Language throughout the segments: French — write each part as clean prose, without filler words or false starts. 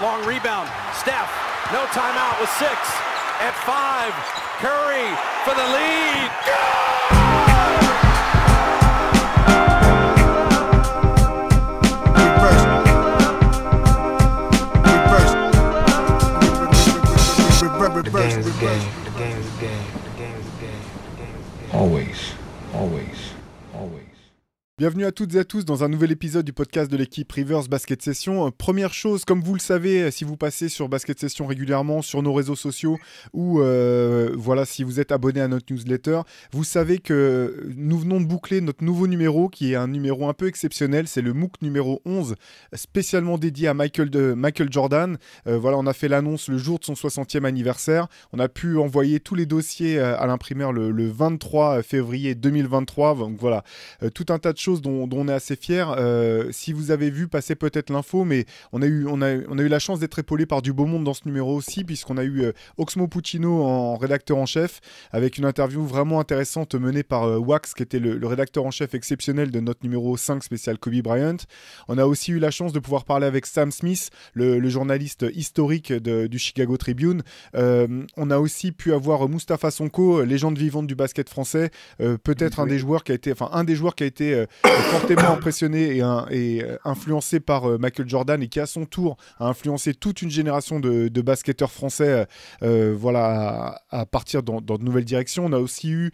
Long rebound. Steph, no timeout with 6. At 5, Curry for the lead. The game is game. The game is game. The game is game. The game is game. Always. Bienvenue à toutes et à tous dans un nouvel épisode du podcast de l'équipe Rivers Basket Session. Première chose, comme vous le savez, si vous passez sur Basket Session régulièrement sur nos réseaux sociaux ou voilà, si vous êtes abonné à notre newsletter, vous savez que nous venons de boucler notre nouveau numéro qui est un numéro un peu exceptionnel. C'est le MOOC numéro 11, spécialement dédié à Michael Jordan. Voilà, on a fait l'annonce le jour de son 60e anniversaire. On a pu envoyer tous les dossiers à l'imprimeur le 23 février 2023. Donc voilà, tout un tas de choses dont on est assez fiers. Si vous avez vu passer peut-être l'info, mais on a eu la chance d'être épaulé par du beau monde dans ce numéro aussi, puisqu'on a eu Oxmo Puccino en rédacteur en chef, avec une interview vraiment intéressante menée par Wax, qui était le rédacteur en chef exceptionnel de notre numéro 5 spécial Kobe Bryant. On a aussi eu la chance de pouvoir parler avec Sam Smith, le journaliste historique du Chicago Tribune. On a aussi pu avoir Mustapha Sonko, légende vivante du basket français, peut-être un des joueurs qui a été fortement impressionné et influencé par Michael Jordan, et qui à son tour a influencé toute une génération de basketteurs français voilà, à partir dans de nouvelles directions. On a aussi eu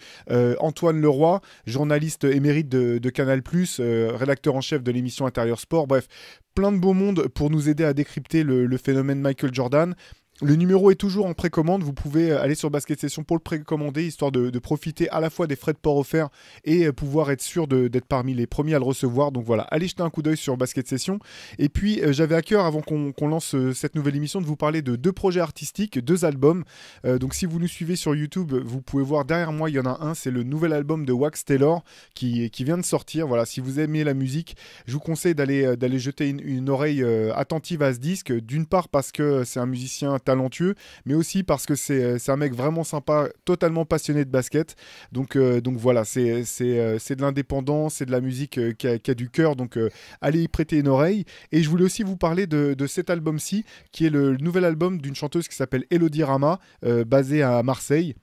Antoine Leroy, journaliste émérite de Canal+, rédacteur en chef de l'émission Intérieur Sport. Bref, plein de beau monde pour nous aider à décrypter le phénomène Michael Jordan. Le numéro est toujours en précommande, vous pouvez aller sur Basket Session pour le précommander, histoire de profiter à la fois des frais de port offerts et pouvoir être sûr d'être parmi les premiers à le recevoir. Donc voilà, allez jeter un coup d'œil sur Basket Session. Et puis j'avais à cœur, avant qu'on lance cette nouvelle émission, de vous parler de 2 projets artistiques, 2 albums. Donc si vous nous suivez sur YouTube, vous pouvez voir derrière moi, il y en a un, c'est le nouvel album de Wax Taylor qui vient de sortir. Voilà, si vous aimez la musique, je vous conseille d'aller jeter une oreille attentive à ce disque, d'une part parce que c'est un musicien talentueux, mais aussi parce que c'est un mec vraiment sympa, totalement passionné de basket. Donc voilà, c'est de l'indépendant, c'est de la musique qui a du cœur, donc allez y prêter une oreille. Et je voulais aussi vous parler de cet album-ci, qui est le nouvel album d'une chanteuse qui s'appelle Elodie Rama, basée à Marseille.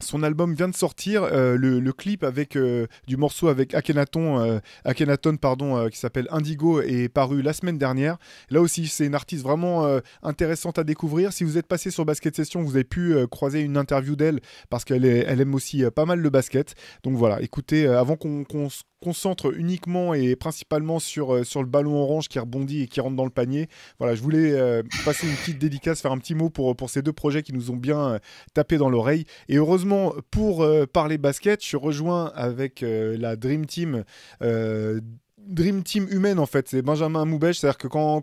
Son album vient de sortir, le clip avec du morceau avec Akhenaton, qui s'appelle Indigo, est paru la semaine dernière. Là aussi, c'est une artiste vraiment intéressante à découvrir. Si vous êtes passé sur Basket Session, vous avez pu croiser une interview d'elle, parce qu'elle aime aussi pas mal le basket. Donc voilà, écoutez, avant qu'on se concentre uniquement et principalement sur le ballon orange qui rebondit et qui rentre dans le panier, voilà, je voulais passer une petite dédicace, faire un petit mot pour ces 2 projets qui nous ont bien tapé dans l'oreille. Et heureusement, pour parler basket, je suis rejoint avec la Dream Team humaine, en fait. C'est Benjamin Moubèche, c'est-à-dire que quand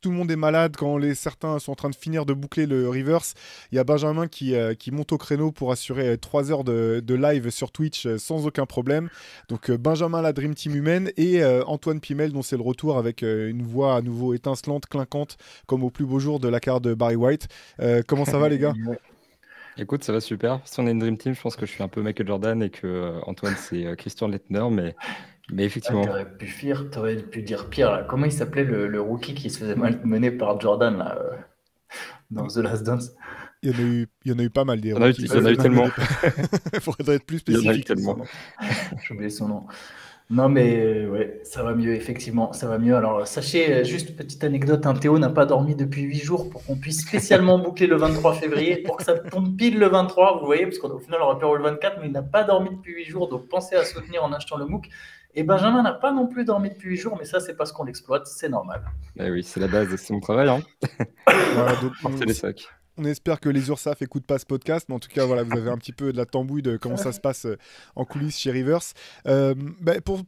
tout le monde est malade, quand certains sont en train de finir de boucler le Rivers, il y a Benjamin qui monte au créneau pour assurer 3 heures de live sur Twitch sans aucun problème. Donc Benjamin, la Dream Team humaine, et Antoine Pimel, dont c'est le retour avec une voix à nouveau étincelante, clinquante, comme au plus beau jour de la carrière de Barry White. Comment ça va, les gars? Écoute, ça va super. Si on est une Dream Team, je pense que je suis un peu Michael Jordan et que Antoine, c'est Christian Laettner, mais effectivement. T'aurais pu dire pire, là. Comment il s'appelait le rookie qui se faisait malmener par Jordan, là, dans The Last Dance? Il y en a eu pas mal des Il y en a eu tellement. Il faudrait être plus Il y en a eu spécifique. tellement. J'ai oublié son nom. Non, mais ouais, ça va mieux, effectivement, ça va mieux. Alors, sachez, juste petite anecdote, Théo n'a pas dormi depuis 8 jours pour qu'on puisse spécialement boucler le 23 février, pour que ça tombe pile le 23, vous voyez, parce qu'au final, on aurait pu avoir le 24, mais il n'a pas dormi depuis 8 jours, donc pensez à soutenir en achetant le MOOC. Et Benjamin n'a pas non plus dormi depuis 8 jours, mais ça, c'est parce qu'on l'exploite, c'est normal. Eh oui, c'est la base, c'est mon travail, hein. Voilà, donc, Porter les sacs. on espère que les URSAF n'écoutent pas ce podcast, mais en tout cas, voilà, vous avez un petit peu de la tambouille de comment ça se passe en coulisses chez Rivers.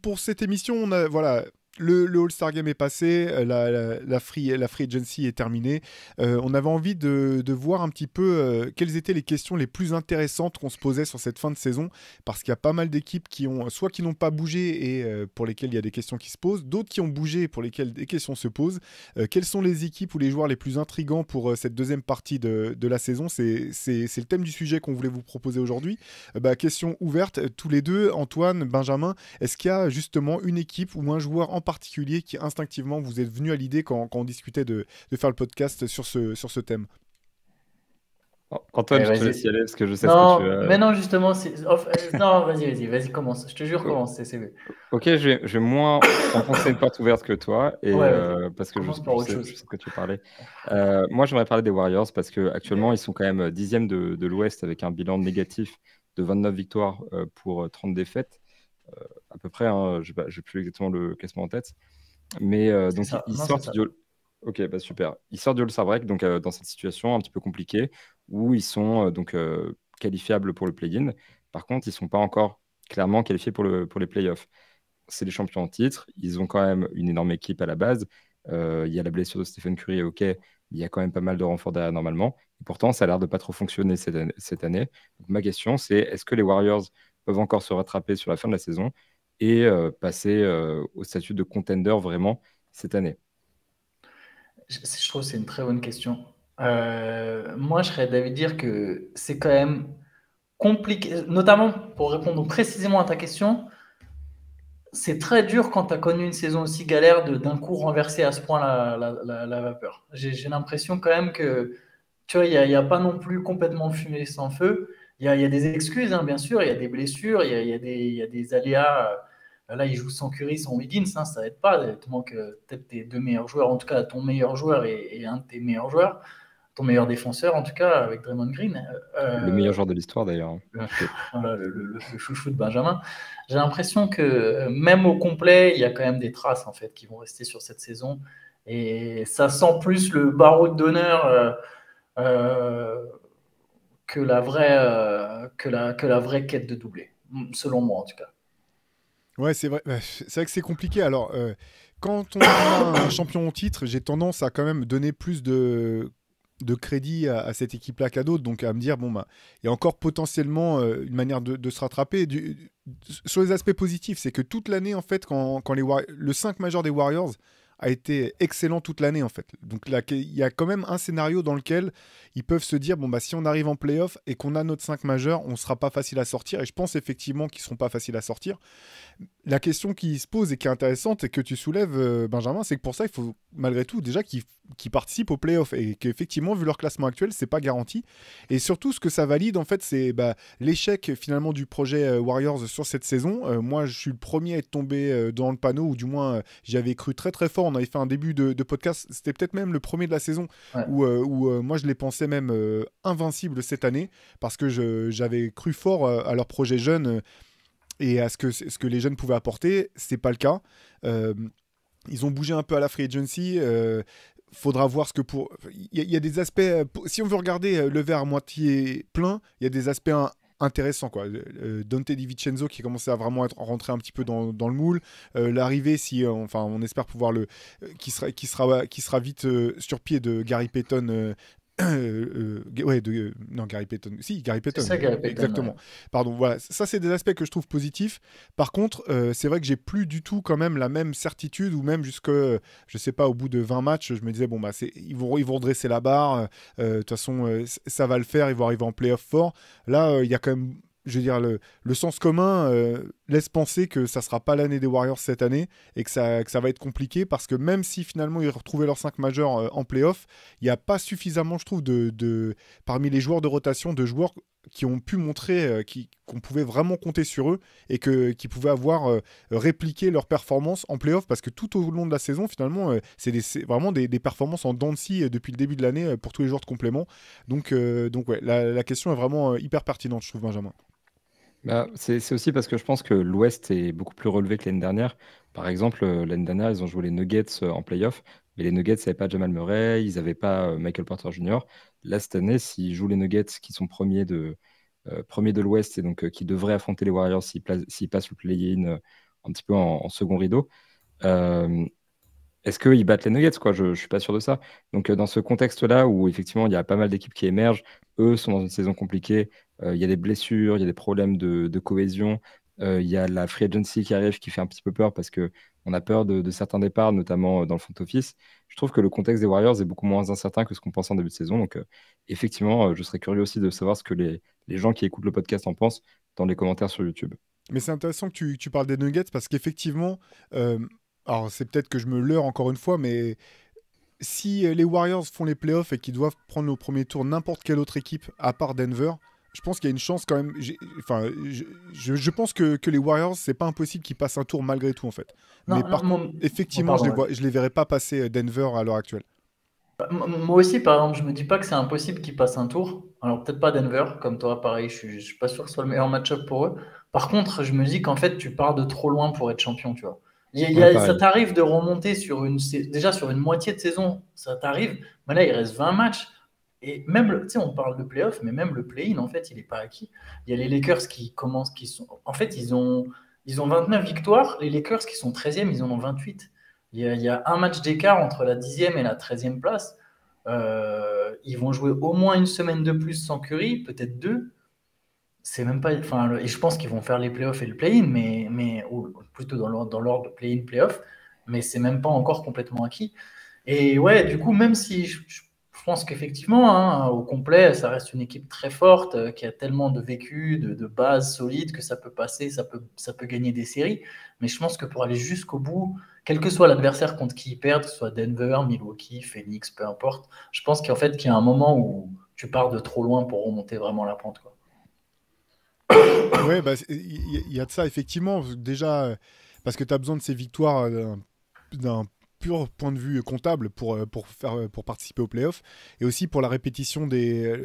Pour cette émission, on a, voilà, Le All-Star Game est passé, la free agency est terminée. On avait envie de voir un petit peu quelles étaient les questions les plus intéressantes qu'on se posait sur cette fin de saison, parce qu'il y a pas mal d'équipes qui n'ont pas bougé et pour lesquelles il y a des questions qui se posent, d'autres qui ont bougé pour lesquelles des questions se posent. Quelles sont les équipes ou les joueurs les plus intrigants pour cette deuxième partie de la saison? C'est le thème du sujet qu'on voulait vous proposer aujourd'hui. Question ouverte, tous les deux, Antoine, Benjamin, est-ce qu'il y a justement une équipe ou un joueur en particulier qui instinctivement vous est venu à l'idée quand on discutait de faire le podcast sur ce thème? Antoine, Allez, je te vas-y. laisse y aller parce que je sais ce Non, que tu as. mais non, justement, non, vas-y, commence. Je te jure, commence. Ok, je vais moins enfoncer une porte ouverte que toi, et Ouais, vas-y. parce que Commence par autre je chose. sais de quoi tu parlais. Moi, j'aimerais parler des Warriors parce que actuellement, ils sont quand même 10e de l'Ouest avec un bilan négatif de 29 victoires pour 30 défaites, à peu près. Hein, je n'ai plus exactement le classement en tête. Mais donc, ça. ils Non, sortent c'est ça. du... Ok, bah super. Ils sortent du All-Star Break, donc dans cette situation un petit peu compliquée où ils sont qualifiables pour le play-in. Par contre, ils ne sont pas encore clairement qualifiés pour les playoffs. C'est les champions en titre. Ils ont quand même une énorme équipe à la base. Il y a la blessure de Stephen Curry, ok. Il y a quand même pas mal de renforts derrière normalement. Et pourtant, ça a l'air de pas trop fonctionner cette année. Donc, ma question, c'est est-ce que les Warriors peuvent encore se rattraper sur la fin de la saison et passer au statut de contender vraiment cette année? Je trouve que c'est une très bonne question. Moi, je serais d'avis de dire que c'est quand même compliqué, notamment pour répondre précisément à ta question. C'est très dur quand tu as connu une saison aussi galère d'un coup renverser à ce point la vapeur. J'ai l'impression quand même que, tu vois, il y a pas non plus complètement fumé sans feu. Il y a des excuses, hein, bien sûr, il y a des blessures, il y a des aléas. Là, il joue sans Curry, sans Wiggins, hein, ça aide pas. Il te manque peut-être tes deux meilleurs joueurs, en tout cas ton meilleur joueur et un de tes meilleurs joueurs, ton meilleur défenseur, en tout cas, avec Draymond Green. Le meilleur joueur de l'histoire d'ailleurs. Voilà, le chouchou de Benjamin. J'ai l'impression que même au complet, il y a quand même des traces en fait qui vont rester sur cette saison. Et ça sent plus le baroud d'honneur que la vraie quête de doublé, selon moi en tout cas. Ouais, c'est vrai. C'est vrai que c'est compliqué. Alors, quand on a un champion au titre, j'ai tendance à quand même donner plus de crédit à cette équipe-là qu'à d'autres. Donc, à me dire, bon, bah, il y a encore potentiellement une manière de se rattraper. Sur les aspects positifs, c'est que toute l'année, en fait, quand le 5 majeur des Warriors a été excellent toute l'année, en fait. Donc, là, il y a quand même un scénario dans lequel ils peuvent se dire, bon, bah, si on arrive en playoff et qu'on a notre 5 majeur, on ne sera pas facile à sortir. Et je pense effectivement qu'ils ne seront pas faciles à sortir. La question qui se pose et qui est intéressante et que tu soulèves, Benjamin, c'est que pour ça, il faut malgré tout déjà qu'ils participent aux playoffs et qu'effectivement, vu leur classement actuel, c'est pas garanti. Et surtout, ce que ça valide, en fait, c'est l'échec finalement du projet Warriors sur cette saison. Moi, je suis le premier à être tombé dans le panneau, ou du moins, j'y avais cru très très fort. On avait fait un début de podcast, c'était peut-être même le premier de la saison, Ouais. où moi, je les pensais même invincibles cette année, parce que j'avais cru fort à leur projet jeune. Et à ce que les jeunes pouvaient apporter, c'est pas le cas. Ils ont bougé un peu à la free agency. Faudra voir ce que pour. Il y a des aspects. Si on veut regarder le verre à moitié plein, il y a des aspects intéressants, quoi. Dante DiVincenzo qui commençait à vraiment rentrer un petit peu dans le moule. L'arrivée, si on espère pouvoir qui sera vite sur pied de Gary Payton. Non, Gary Payton. Si, Gary Payton. C'est ça, Gary Payton, exactement. ouais. Pardon, voilà. Ça, c'est des aspects que je trouve positifs. Par contre, c'est vrai que j'ai plus du tout quand même la même certitude, ou même jusque, je sais pas, au bout de 20 matchs, je me disais, bon, bah, ils vont redresser la barre. De toute façon, ça va le faire. Ils vont arriver en playoff fort. Là, il y a quand même, je veux dire, le sens commun laisse penser que ça sera pas l'année des Warriors cette année et que ça va être compliqué, parce que même si finalement ils retrouvaient leurs 5 majeurs en playoff, il n'y a pas suffisamment, je trouve, parmi les joueurs de rotation, de joueurs qui ont pu montrer qu'on pouvait vraiment compter sur eux et qui pouvaient avoir répliqué leur performance en playoff, parce que tout au long de la saison, finalement, c'est vraiment des performances en dents de scie depuis le début de l'année pour tous les joueurs de complément. Donc ouais, la question est vraiment hyper pertinente, je trouve, Benjamin. Bah, c'est aussi parce que je pense que l'Ouest est beaucoup plus relevé que l'année dernière. Par exemple, l'année dernière, ils ont joué les Nuggets en playoff, mais les Nuggets n'avaient pas Jamal Murray, ils n'avaient pas Michael Porter Jr. Là, cette année, s'ils jouent les Nuggets, qui sont premiers de l'Ouest, et donc qui devraient affronter les Warriors s'ils passent le play-in un petit peu en second rideau, euh, est-ce qu'ils battent les Nuggets, quoi? Je ne suis pas sûr de ça. Donc, dans ce contexte-là, où effectivement, il y a pas mal d'équipes qui émergent, eux sont dans une saison compliquée, il y a des blessures, il y a des problèmes de cohésion, il y a la free agency qui arrive qui fait un petit peu peur parce qu'on a peur de certains départs, notamment dans le front office. Je trouve que le contexte des Warriors est beaucoup moins incertain que ce qu'on pensait en début de saison. Donc, effectivement, je serais curieux aussi de savoir ce que les gens qui écoutent le podcast en pensent dans les commentaires sur YouTube. Mais c'est intéressant que tu parles des Nuggets, parce qu'effectivement, alors c'est peut-être que je me leurre encore une fois, mais si les Warriors font les playoffs et qu'ils doivent prendre au premier tour n'importe quelle autre équipe à part Denver, je pense qu'il y a une chance quand même. Je pense que les Warriors, c'est pas impossible qu'ils passent un tour malgré tout en fait. Non, Mais non, par contre, effectivement, je les verrai pas passer Denver à l'heure actuelle. Moi aussi, par exemple, je me dis pas que c'est impossible qu'ils passent un tour. Alors peut-être pas Denver, comme toi, pareil, je suis pas sûr que ce soit le meilleur match-up pour eux. Par contre, je me dis qu'en fait, tu pars de trop loin pour être champion, tu vois. Ça t'arrive de remonter déjà sur une moitié de saison, ça t'arrive. Mais là, il reste 20 matchs. Et même, tu sais, on parle de playoff, mais même le play-in, en fait, il n'est pas acquis. Il y a les Lakers en fait, ils ont 29 victoires. Les Lakers qui sont 13e, ils en ont 28. Il y a un match d'écart entre la 10e et la 13e place. Ils vont jouer au moins une semaine de plus sans Curry, peut-être 2. C'est même pas, et je pense qu'ils vont faire les playoffs et le play-in, ou plutôt dans l'ordre de play-in, playoff, mais c'est même pas encore complètement acquis. Et ouais, du coup, même si je pense qu'effectivement, hein, au complet, ça reste une équipe très forte, qui a tellement de vécu, de bases solides, que ça peut passer, ça peut gagner des séries. Mais je pense que pour aller jusqu'au bout, quel que soit l'adversaire contre qui ils perdent, que ce soit Denver, Milwaukee, Phoenix, peu importe, je pense qu'il y a un moment où tu pars de trop loin pour remonter vraiment la pente, quoi. Ouais, il y a de ça, effectivement. Déjà, parce que tu as besoin de ces victoires d'un pur point de vue comptable pour participer aux playoffs, et aussi pour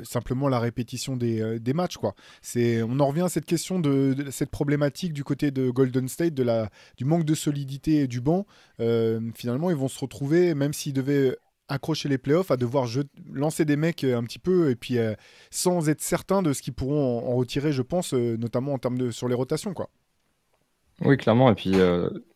simplement la répétition des matchs, quoi. On en revient à cette question de cette problématique du côté de Golden State, du manque de solidité du banc. Finalement, ils vont se retrouver, même s'ils devaient accrocher les playoffs, à devoir lancer des mecs un petit peu, et puis sans être certains de ce qu'ils pourront en retirer, je pense, notamment en termes sur les rotations, quoi. Oui, clairement. Et puis,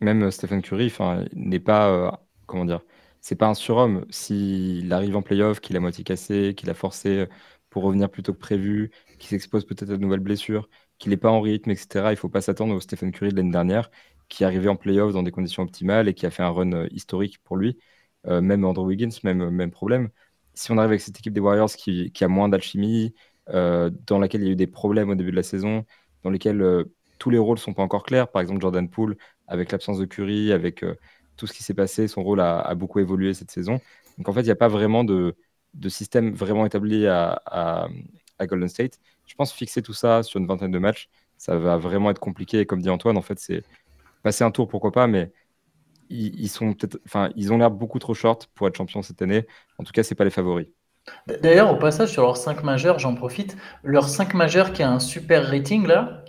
même Stephen Curry, il n'est pas, comment dire, c'est pas un surhomme. S'il arrive en playoff, qu'il a moitié cassé, qu'il a forcé pour revenir plus tôt que prévu, qu'il s'expose peut-être à de nouvelles blessures, qu'il n'est pas en rythme, etc., il faut pas s'attendre au Stephen Curry de l'année dernière, qui est arrivé en playoff dans des conditions optimales et qui a fait un run historique pour lui. Même Andrew Wiggins, même problème. Si on arrive avec cette équipe des Warriors qui a moins d'alchimie, dans laquelle il y a eu des problèmes au début de la saison, dans lesquels tous les rôles ne sont pas encore clairs. Par exemple, Jordan Poole, avec l'absence de Curry, avec tout ce qui s'est passé, son rôle a beaucoup évolué cette saison. Donc en fait, il n'y a pas vraiment de système vraiment établi à Golden State. Je pense fixer tout ça sur une vingtaine de matchs, ça va vraiment être compliqué. Et comme dit Antoine, en fait, c'est passer un tour, pourquoi pas, mais ils ont l'air beaucoup trop short pour être champions cette année. En tout cas, c'est pas les favoris. D'ailleurs, au passage, sur leurs 5 majeurs, j'en profite. Leur 5 majeur qui a un super rating là,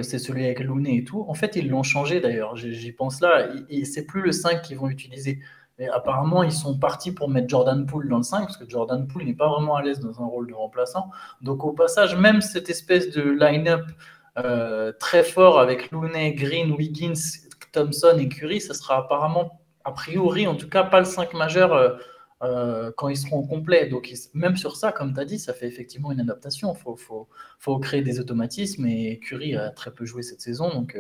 c'est celui avec Looney et tout. En fait, ils l'ont changé d'ailleurs. J'y pense là. Et c'est plus le 5 qu'ils vont utiliser. Mais apparemment, ils sont partis pour mettre Jordan Poole dans le 5 parce que Jordan Poole n'est pas vraiment à l'aise dans un rôle de remplaçant. Donc, au passage, même cette espèce de line-up très fort avec Looney, Green, Wiggins, Thompson et Curry, ça sera apparemment, a priori, en tout cas, pas le 5 majeur. Quand ils seront complets. Donc, même sur ça, comme tu as dit, ça fait effectivement une adaptation. Faut créer des automatismes et Curry a très peu joué cette saison. Donc,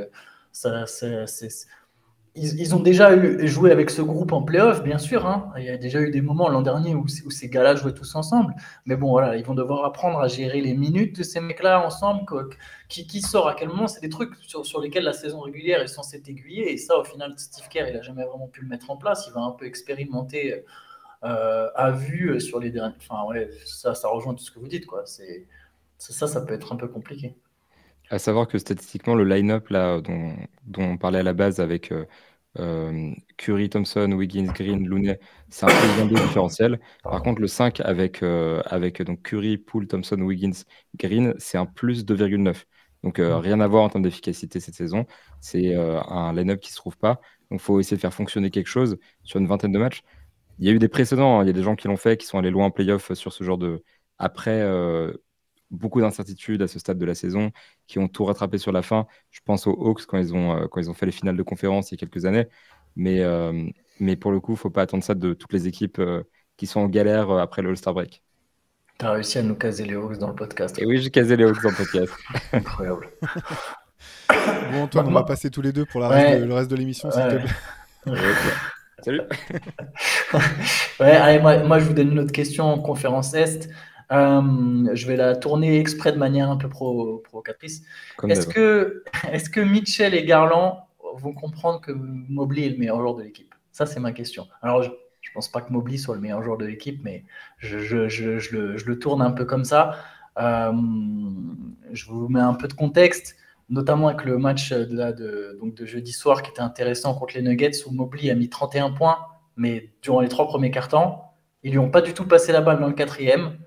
ils ont déjà joué avec ce groupe en playoff, bien sûr. Hein. Il y a déjà eu des moments l'an dernier où ces gars-là jouaient tous ensemble. Mais bon, voilà, ils vont devoir apprendre à gérer les minutes de ces mecs-là ensemble. Qui sort à quel moment, c'est des trucs sur lesquels la saison régulière est censée t'aiguiller. Et ça, au final, Steve Kerr, il n'a jamais vraiment pu le mettre en place. Il va un peu expérimenter à vue sur les derniers. Enfin, ouais, ça rejoint tout ce que vous dites, quoi. Ça peut être un peu compliqué. À savoir que statistiquement, le line-up là, dont on parlait à la base avec Curry, Thompson, Wiggins, Green, Looney, c'est un plus 22 différentiel. Par contre, le 5 avec donc Curry, Poole, Thompson, Wiggins, Green, c'est un plus 2,9. Donc rien à voir en termes d'efficacité cette saison. C'est un line-up qui ne se trouve pas. Donc il faut essayer de faire fonctionner quelque chose sur une vingtaine de matchs. Il y a eu des précédents, hein. Il y a des gens qui l'ont fait, qui sont allés loin en playoff sur ce genre de... Après, beaucoup d'incertitudes à ce stade de la saison, qui ont tout rattrapé sur la fin. Je pense aux Hawks quand ils ont fait les finales de conférence il y a quelques années. Mais pour le coup, il ne faut pas attendre ça de toutes les équipes qui sont en galère après le All-Star Break. Tu as réussi à nous caser les Hawks dans le podcast. Et oui, j'ai casé les Hawks dans le podcast. Incroyable. Bon, Antoine, on va passer tous les deux pour le reste de l'émission, s'il te plaît. Salut. Ouais, allez, moi, je vous donne une autre question en conférence Est. Je vais la tourner exprès de manière un peu provocatrice. Est-ce que Mitchell et Garland vont comprendre que Mobley est le meilleur joueur de l'équipe? Ça, c'est ma question. Alors, je ne pense pas que Mobley soit le meilleur joueur de l'équipe, mais je le tourne un peu comme ça. Je vous mets un peu de contexte, notamment avec le match de jeudi soir qui était intéressant contre les Nuggets, où Mobley a mis 31 points, mais durant les 3 premiers quarts-temps, ils lui ont pas du tout passé la balle dans le 4e.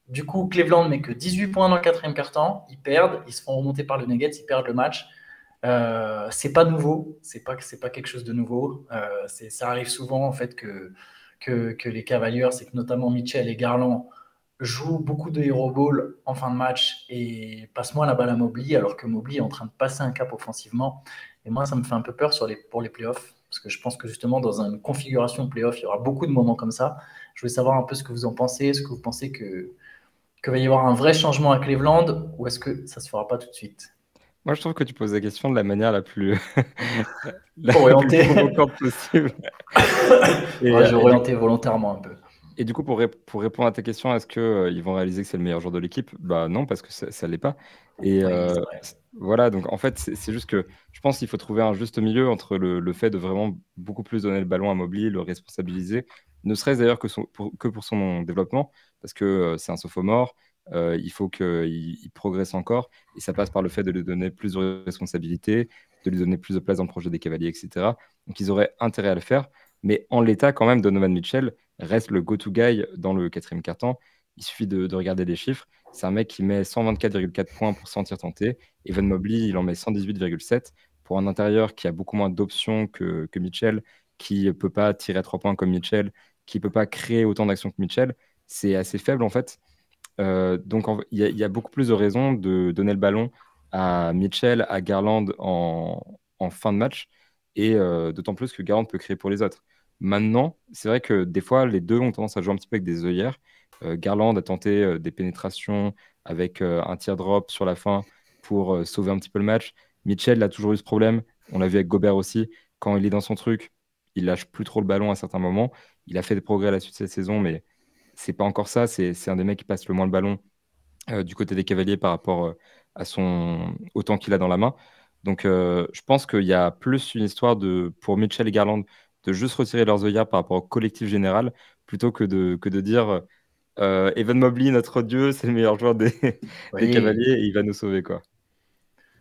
Du coup, Cleveland met que 18 points dans le 4e quart-temps, ils perdent, ils se font remonter par le Nuggets, ils perdent le match. C'est pas nouveau, c'est pas quelque chose de nouveau. Ça arrive souvent en fait que les Cavaliers, c'est que notamment Mitchell et Garland jouent beaucoup de hero ball en fin de match et passent moins la balle à Mobley, alors que Mobley est en train de passer un cap offensivement. Et moi, ça me fait un peu peur pour les playoffs, parce que je pense que justement dans une configuration playoff, il y aura beaucoup de moments comme ça. Je voulais savoir un peu ce que vous en pensez. Est-ce que vous pensez que va y avoir un vrai changement à Cleveland, ou est-ce que ça se fera pas tout de suite? Moi, je trouve que tu poses la question de la manière la plus Orientée. provocante possible. J'ai orienté volontairement un peu. Et du coup, pour répondre à ta question, est-ce qu'ils vont réaliser que c'est le meilleur joueur de l'équipe? Bah non, parce que ça ne l'est pas. Et Oui, c'est vrai. voilà, donc en fait, c'est juste que je pense qu'il faut trouver un juste milieu entre le fait de vraiment beaucoup plus donner le ballon à Mobley, le responsabiliser, ne serait-ce d'ailleurs que pour son développement, parce que c'est un sophomore, il faut qu'il progresse encore, et ça passe par le fait de lui donner plus de responsabilités, de lui donner plus de place dans le projet des Cavaliers, etc. Donc ils auraient intérêt à le faire, mais en l'état, quand même, Donovan Mitchell reste le go-to guy dans le 4e quart-temps. Il suffit de regarder les chiffres. C'est un mec qui met 124,4 points pour 100 tirs tentés. Evan Mobley, il en met 118,7 pour un intérieur qui a beaucoup moins d'options que Mitchell, qui ne peut pas tirer à 3 points comme Mitchell, qui ne peut pas créer autant d'actions que Mitchell. C'est assez faible en fait. Donc il y a beaucoup plus de raisons de donner le ballon à Mitchell, à Garland en fin de match, et d'autant plus que Garland peut créer pour les autres. Maintenant, c'est vrai que des fois, les deux ont tendance à jouer un petit peu avec des œillères. Garland a tenté des pénétrations avec un teardrop sur la fin pour sauver un petit peu le match. Mitchell a toujours eu ce problème. On l'a vu avec Gobert aussi. Quand il est dans son truc, il lâche plus trop le ballon à certains moments. Il a fait des progrès à la suite de cette saison, mais c'est pas encore ça. C'est un des mecs qui passe le moins le ballon du côté des Cavaliers par rapport au temps qu'il a dans la main. Donc, je pense qu'il y a plus une histoire pour Mitchell et Garland de juste retirer leurs œillères par rapport au collectif général, plutôt que de dire Evan Mobley, notre dieu, c'est le meilleur joueur des Cavaliers et il va nous sauver, quoi.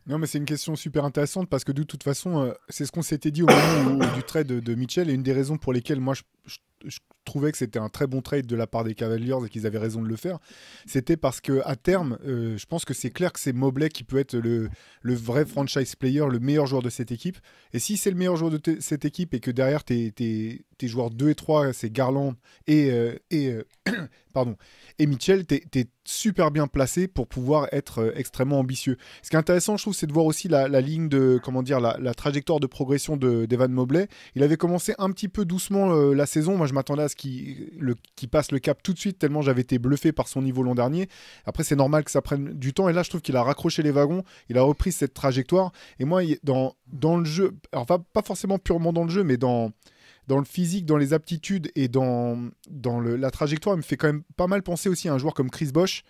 Non, mais c'est une question super intéressante parce que de toute façon, c'est ce qu'on s'était dit au moment du trade de Mitchell, et une des raisons pour lesquelles moi je trouvais que c'était un très bon trade de la part des Cavaliers et qu'ils avaient raison de le faire, c'était parce qu'à terme, je pense que c'est clair que c'est Mobley qui peut être le vrai franchise player, le meilleur joueur de cette équipe. Et si c'est le meilleur joueur de cette équipe et que derrière tes joueurs 2 et 3, c'est Garland pardon, et Mitchell, t'es super bien placé pour pouvoir être extrêmement ambitieux. Ce qui est intéressant, je trouve, c'est de voir aussi la ligne de, comment dire, la trajectoire de progression d'Evan Mobley. Il avait commencé un petit peu doucement la saison. Moi, je m'attendais à ce qu'il passe le cap tout de suite, tellement j'avais été bluffé par son niveau l'an dernier. Après, c'est normal que ça prenne du temps. Et là, je trouve qu'il a raccroché les wagons. Il a repris cette trajectoire. Et moi, dans le jeu, alors pas forcément purement dans le jeu, mais dans le physique, dans les aptitudes et dans la trajectoire, il me fait quand même pas mal penser aussi à un joueur comme Chris Bosh,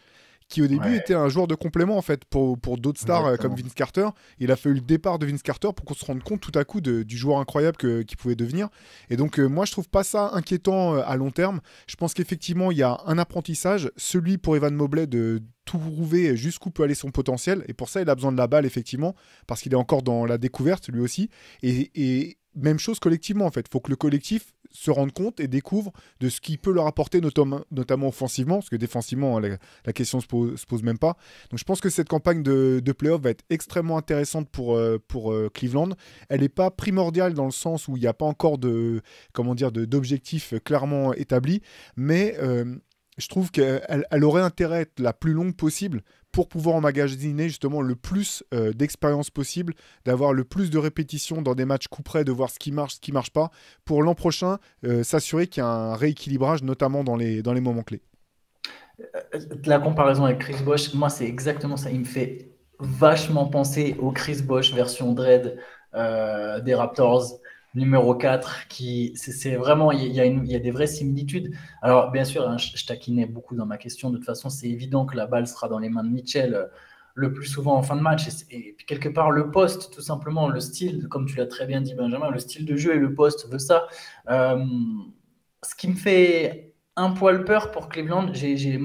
qui au début était un joueur de complément en fait pour d'autres stars comme Vince Carter. Il a fallu le départ de Vince Carter pour qu'on se rende compte tout à coup du joueur incroyable qu'il pouvait devenir. Et donc moi je trouve pas ça inquiétant à long terme. Je pense qu'effectivement il y a un apprentissage, celui pour Evan Mobley de trouver jusqu'où peut aller son potentiel, et pour ça il a besoin de la balle effectivement, parce qu'il est encore dans la découverte lui aussi, et même chose collectivement en fait, il faut que le collectif se rende compte et découvre de ce qu'il peut leur apporter, notamment offensivement, parce que défensivement la question se pose même pas. Donc je pense que cette campagne de playoff va être extrêmement intéressante pour Cleveland. Elle n'est pas primordiale dans le sens où il n'y a pas encore d'objectifs clairement établis, mais je trouve qu'elle aurait intérêt à être la plus longue possible pour pouvoir emmagasiner justement le plus d'expérience possible, d'avoir le plus de répétitions dans des matchs coup près, de voir ce qui marche pas, pour l'an prochain s'assurer qu'il y a un rééquilibrage, notamment dans les moments clés. La comparaison avec Chris Bosh, moi c'est exactement ça, il me fait vachement penser au Chris Bosh version Dread des Raptors, numéro 4, c'est vraiment, il y a des vraies similitudes. Alors bien sûr, hein, je taquinais beaucoup dans ma question, de toute façon c'est évident que la balle sera dans les mains de Mitchell le plus souvent en fin de match. Et puis quelque part, le poste, tout simplement, le style, comme tu l'as très bien dit, Benjamin, le style de jeu et le poste veut ça. Ce qui me fait un poil peur pour Cleveland, j'ai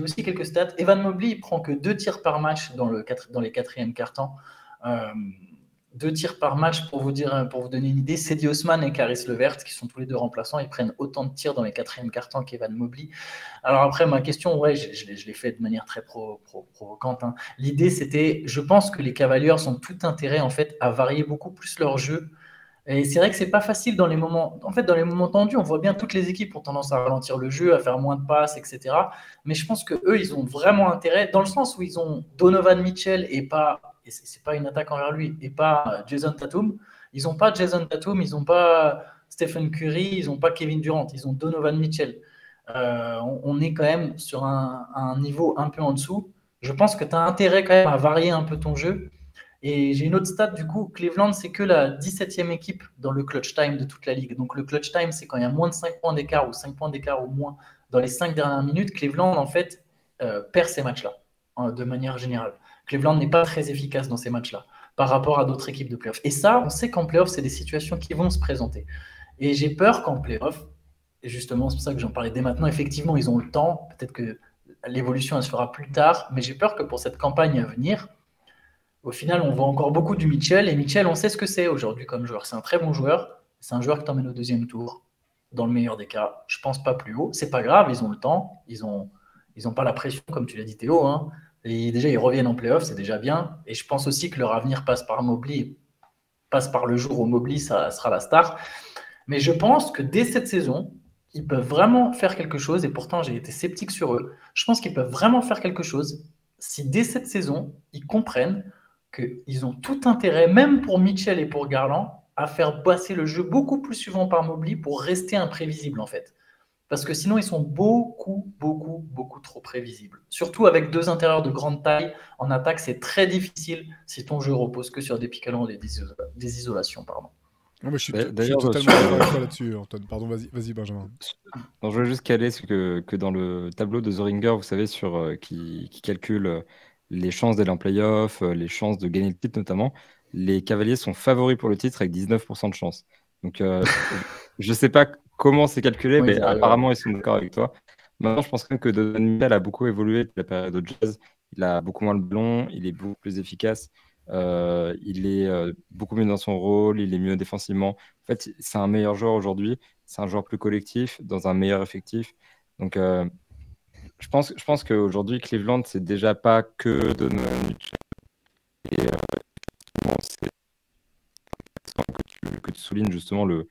aussi quelques stats. Evan Mobley, il prend que 2 tirs par match dans les quatrièmes quart-temps. 2 tirs par match, pour vous donner une idée. Cedi Osman et Caris LeVert, qui sont tous les deux remplaçants, ils prennent autant de tirs dans les quatrièmes quart-temps qu'Evan Mobley. Alors après, ma question, ouais, je l'ai fait de manière très provocante. Hein. L'idée, c'était, je pense que les Cavaliers ont tout intérêt en fait à varier beaucoup plus leur jeu. Et c'est vrai que c'est pas facile dans les moments. En fait, dans les moments tendus, on voit bien toutes les équipes ont tendance à ralentir le jeu, à faire moins de passes, etc. Mais je pense que eux, ils ont vraiment intérêt, dans le sens où ils ont Donovan Mitchell et c'est pas une attaque envers lui, et pas Jason Tatum. Ils n'ont pas Jason Tatum, ils n'ont pas Stephen Curry, ils n'ont pas Kevin Durant, ils ont Donovan Mitchell. On est quand même sur un niveau un peu en dessous. Je pense que tu as intérêt quand même à varier un peu ton jeu. Et j'ai une autre stat, du coup, Cleveland, c'est que la 17e équipe dans le clutch time de toute la ligue. Donc le clutch time, c'est quand il y a moins de 5 points d'écart ou 5 points d'écart ou moins dans les 5 dernières minutes. Cleveland, en fait, perd ces matchs-là, de manière générale. Cleveland n'est pas très efficace dans ces matchs-là par rapport à d'autres équipes de playoffs. Et ça, on sait qu'en playoffs, c'est des situations qui vont se présenter. Et j'ai peur qu'en playoffs, et justement, c'est pour ça que j'en parlais dès maintenant, effectivement, ils ont le temps. Peut-être que l'évolution, elle se fera plus tard. Mais j'ai peur que pour cette campagne à venir, au final, on voit encore beaucoup du Mitchell. Et Mitchell, on sait ce que c'est aujourd'hui comme joueur. C'est un très bon joueur. C'est un joueur qui t'emmène au 2e tour, dans le meilleur des cas. Je pense pas plus haut. C'est pas grave, ils ont le temps. Ils ont pas la pression, comme tu l'as dit, Théo. Hein. Et déjà, ils reviennent en playoff, c'est déjà bien. Et je pense aussi que leur avenir passe par Mobley, passe par le jour où Mobley ça sera la star. Mais je pense que dès cette saison, ils peuvent vraiment faire quelque chose. Et pourtant, j'ai été sceptique sur eux. Je pense qu'ils peuvent vraiment faire quelque chose si dès cette saison, ils comprennent qu'ils ont tout intérêt, même pour Mitchell et pour Garland, à faire passer le jeu beaucoup plus souvent par Mobley pour rester imprévisible en fait. Parce que sinon, ils sont beaucoup trop prévisibles. Surtout avec 2 intérieurs de grande taille. En attaque, c'est très difficile si ton jeu repose que sur des pick and roll et des isolations. Pardon. Non, mais je suis totalement d'accord avec toi là-dessus, Antoine. Pardon, vas-y, Benjamin. Non, je voulais juste caler ce que dans le tableau de The Ringer, vous savez, qui calcule les chances d'aller en playoff, les chances de gagner le titre notamment, les Cavaliers sont favoris pour le titre avec 19% de chance. Donc, je ne sais pas comment c'est calculé, Oui, mais apparemment, ils sont d'accord avec toi. Maintenant, je pense quand même que Donovan Mitchell a beaucoup évolué depuis la période de Jazz. Il a beaucoup moins le ballon, il est beaucoup plus efficace, il est beaucoup mieux dans son rôle, il est mieux défensivement. En fait, c'est un meilleur joueur aujourd'hui, c'est un joueur plus collectif, dans un meilleur effectif. Donc, je pense qu'aujourd'hui, Cleveland, c'est déjà pas que Donovan Mitchell. Et bon, c'est intéressant que tu soulignes justement le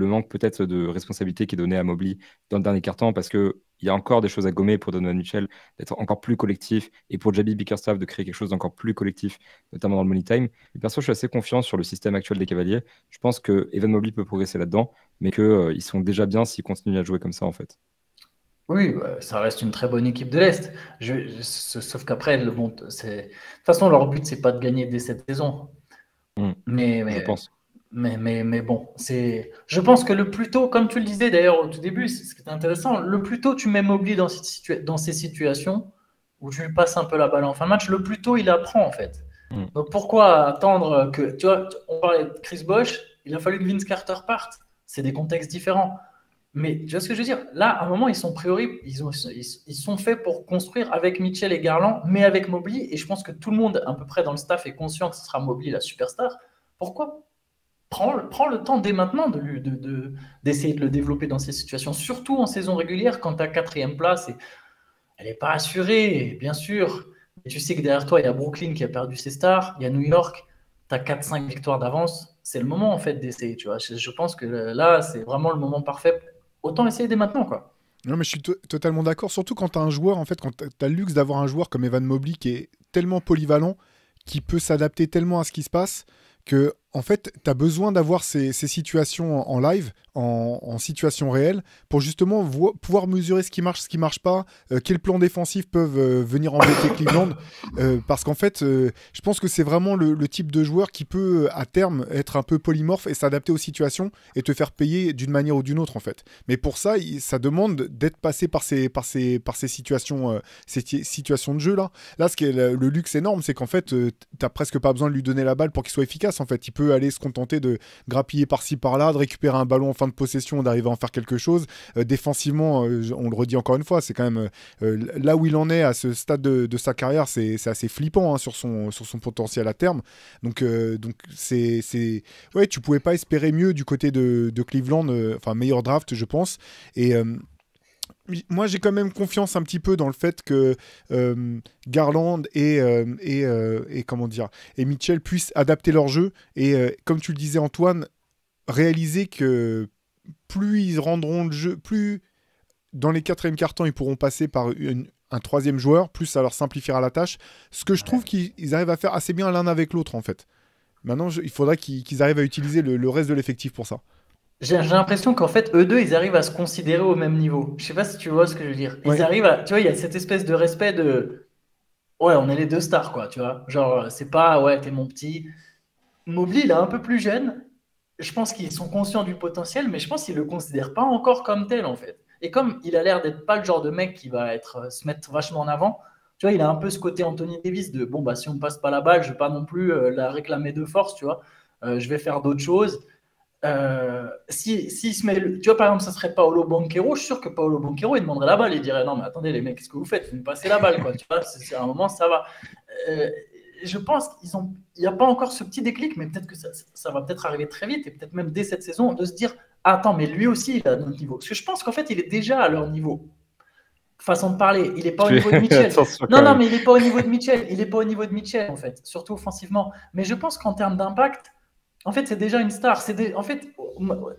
manque peut-être de responsabilité qui est donné à Mobley dans le dernier quart-temps, parce qu'il y a encore des choses à gommer pour Donovan Mitchell, d'être encore plus collectif, et pour Jaby Bickerstaff de créer quelque chose d'encore plus collectif, notamment dans le money time. Et perso, je suis assez confiant sur le système actuel des Cavaliers. Je pense que Evan Mobley peut progresser là-dedans, mais qu'ils sont déjà bien s'ils continuent à jouer comme ça en fait. Oui, ça reste une très bonne équipe de l'Est. Sauf qu'après, de toute façon, leur but, c'est pas de gagner dès cette saison. Je pense. Mais bon, je pense que le plus tôt, comme tu le disais d'ailleurs au tout début, c'est ce qui est intéressant, le plus tôt tu mets Mobley dans ces situations où tu lui passes un peu la balle en fin de match, le plus tôt il apprend en fait. Donc pourquoi attendre que, tu vois, on parlait de Chris Bosh, il a fallu que Vince Carter parte. C'est des contextes différents. Mais tu vois ce que je veux dire? Là, à un moment, ils sont faits pour construire avec Mitchell et Garland, mais avec Mobley. Et je pense que tout le monde, à peu près dans le staff, est conscient que ce sera Mobley la superstar. Pourquoi? Prends le temps dès maintenant d'essayer de le développer dans ces situations, surtout en saison régulière, quand tu as 4e place. Elle n'est pas assurée, bien sûr. Et tu sais que derrière toi, il y a Brooklyn qui a perdu ses stars, il y a New York, tu as 4-5 victoires d'avance. C'est le moment, en fait, d'essayer. Tu vois. Je pense que là, c'est vraiment le moment parfait. Autant essayer dès maintenant, quoi. Non, mais je suis totalement d'accord. Surtout quand tu as un joueur, en fait, quand tu as le luxe d'avoir un joueur comme Evan Mobley qui est tellement polyvalent, qui peut s'adapter tellement à ce qui se passe, que En fait, tu as besoin d'avoir ces situations en live, en situation réelle, pour justement pouvoir mesurer ce qui marche pas, quels plans défensifs peuvent venir embêter Cleveland. Parce qu'en fait, je pense que c'est vraiment le type de joueur qui peut, à terme, être un peu polymorphe et s'adapter aux situations et te faire payer d'une manière ou d'une autre, en fait. Mais pour ça, ça demande d'être passé par ces situations, de jeu là. Là, ce qui est le luxe énorme, c'est qu'en fait, t'as presque pas besoin de lui donner la balle pour qu'il soit efficace. En fait, il peut aller se contenter de grappiller par-ci par-là, de récupérer un ballon en fin de possession, d'arriver à en faire quelque chose. Défensivement, on le redit encore une fois, c'est quand même là où il en est à ce stade de sa carrière, c'est assez flippant, hein, sur son potentiel à terme. Donc ouais, tu pouvais pas espérer mieux du côté de Cleveland, enfin meilleur draft, je pense. Et moi, j'ai quand même confiance un petit peu dans le fait que Garland et comment dire, et Mitchell puissent adapter leur jeu et, comme tu le disais Antoine, réaliser que plus ils rendront le jeu, plus dans les quatrièmes quart-temps ils pourront passer par un troisième joueur, plus ça leur simplifiera la tâche. Ce que je trouve qu'ils arrivent à faire assez bien l'un avec l'autre, en fait. Maintenant, il faudrait qu'ils arrivent à utiliser le reste de l'effectif pour ça. J'ai l'impression qu'en fait, eux deux, ils arrivent à se considérer au même niveau. Je sais pas si tu vois ce que je veux dire. Ils Ouais. arrivent à. Tu vois, il y a cette espèce de respect de. Ouais, on est les deux stars, quoi, tu vois. Genre, c'est pas, ouais, t'es mon petit. Mobley, il est un peu plus jeune. Je pense qu'ils sont conscients du potentiel, mais je pense qu'ils le considèrent pas encore comme tel, en fait. Et comme il a l'air d'être pas le genre de mec qui va se mettre vachement en avant, tu vois, il a un peu ce côté Anthony Davis de bon, bah, si on me passe pas la balle, je vais pas non plus la réclamer de force, tu vois. Je vais faire d'autres choses. Si se met, tu vois, par exemple, ça serait Paolo Banchero, je suis sûr que Paolo Banchero, il demanderait la balle, il dirait non, mais attendez, les mecs, qu'est-ce que vous faites? Vous me passez la balle, quoi. Tu vois, c'est à un moment, ça va. Je pense il n'y a pas encore ce petit déclic, mais peut-être que ça va peut-être arriver très vite et peut-être même dès cette saison de se dire ah, attends, mais lui aussi, il a notre niveau. Parce que je pense qu'en fait, il est déjà à leur niveau. Façon de parler, il n'est pas au niveau de Mitchell. Non, mais il n'est pas au niveau de Mitchell. Il n'est pas au niveau de Mitchell, en fait, surtout offensivement. Mais je pense qu'en termes d'impact, en fait, c'est déjà une star. En fait,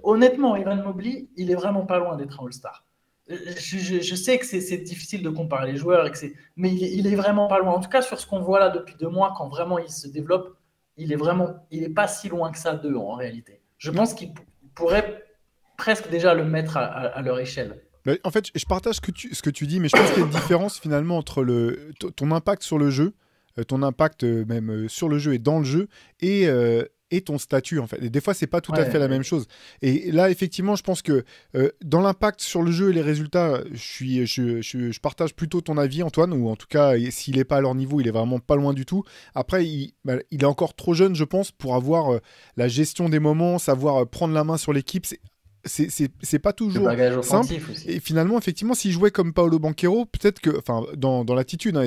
honnêtement, Evan Mobley, il est vraiment pas loin d'être un All-Star. Je sais que c'est difficile de comparer les joueurs, mais il est vraiment pas loin. En tout cas, sur ce qu'on voit là depuis 2 mois, quand vraiment il se développe, il est pas si loin que ça d'eux en réalité. Je pense qu'il pourrait presque déjà le mettre à leur échelle. Mais en fait, je partage ce que tu dis, mais je pense qu'il y a une différence finalement entre ton impact sur le jeu, ton impact même sur le jeu et dans le jeu, et ton statut, en fait. Et des fois, c'est pas tout à fait la même chose. Et là, effectivement, je pense que dans l'impact sur le jeu et les résultats, je partage plutôt ton avis, Antoine, ou en tout cas, s'il n'est pas à leur niveau, il est vraiment pas loin du tout. Après, il est encore trop jeune, je pense, pour avoir la gestion des moments, savoir prendre la main sur l'équipe. C'est pas toujours simple. Aussi. Et finalement, effectivement, s'il jouait comme Paolo Banchero, peut-être que, enfin, dans l'attitude, hein,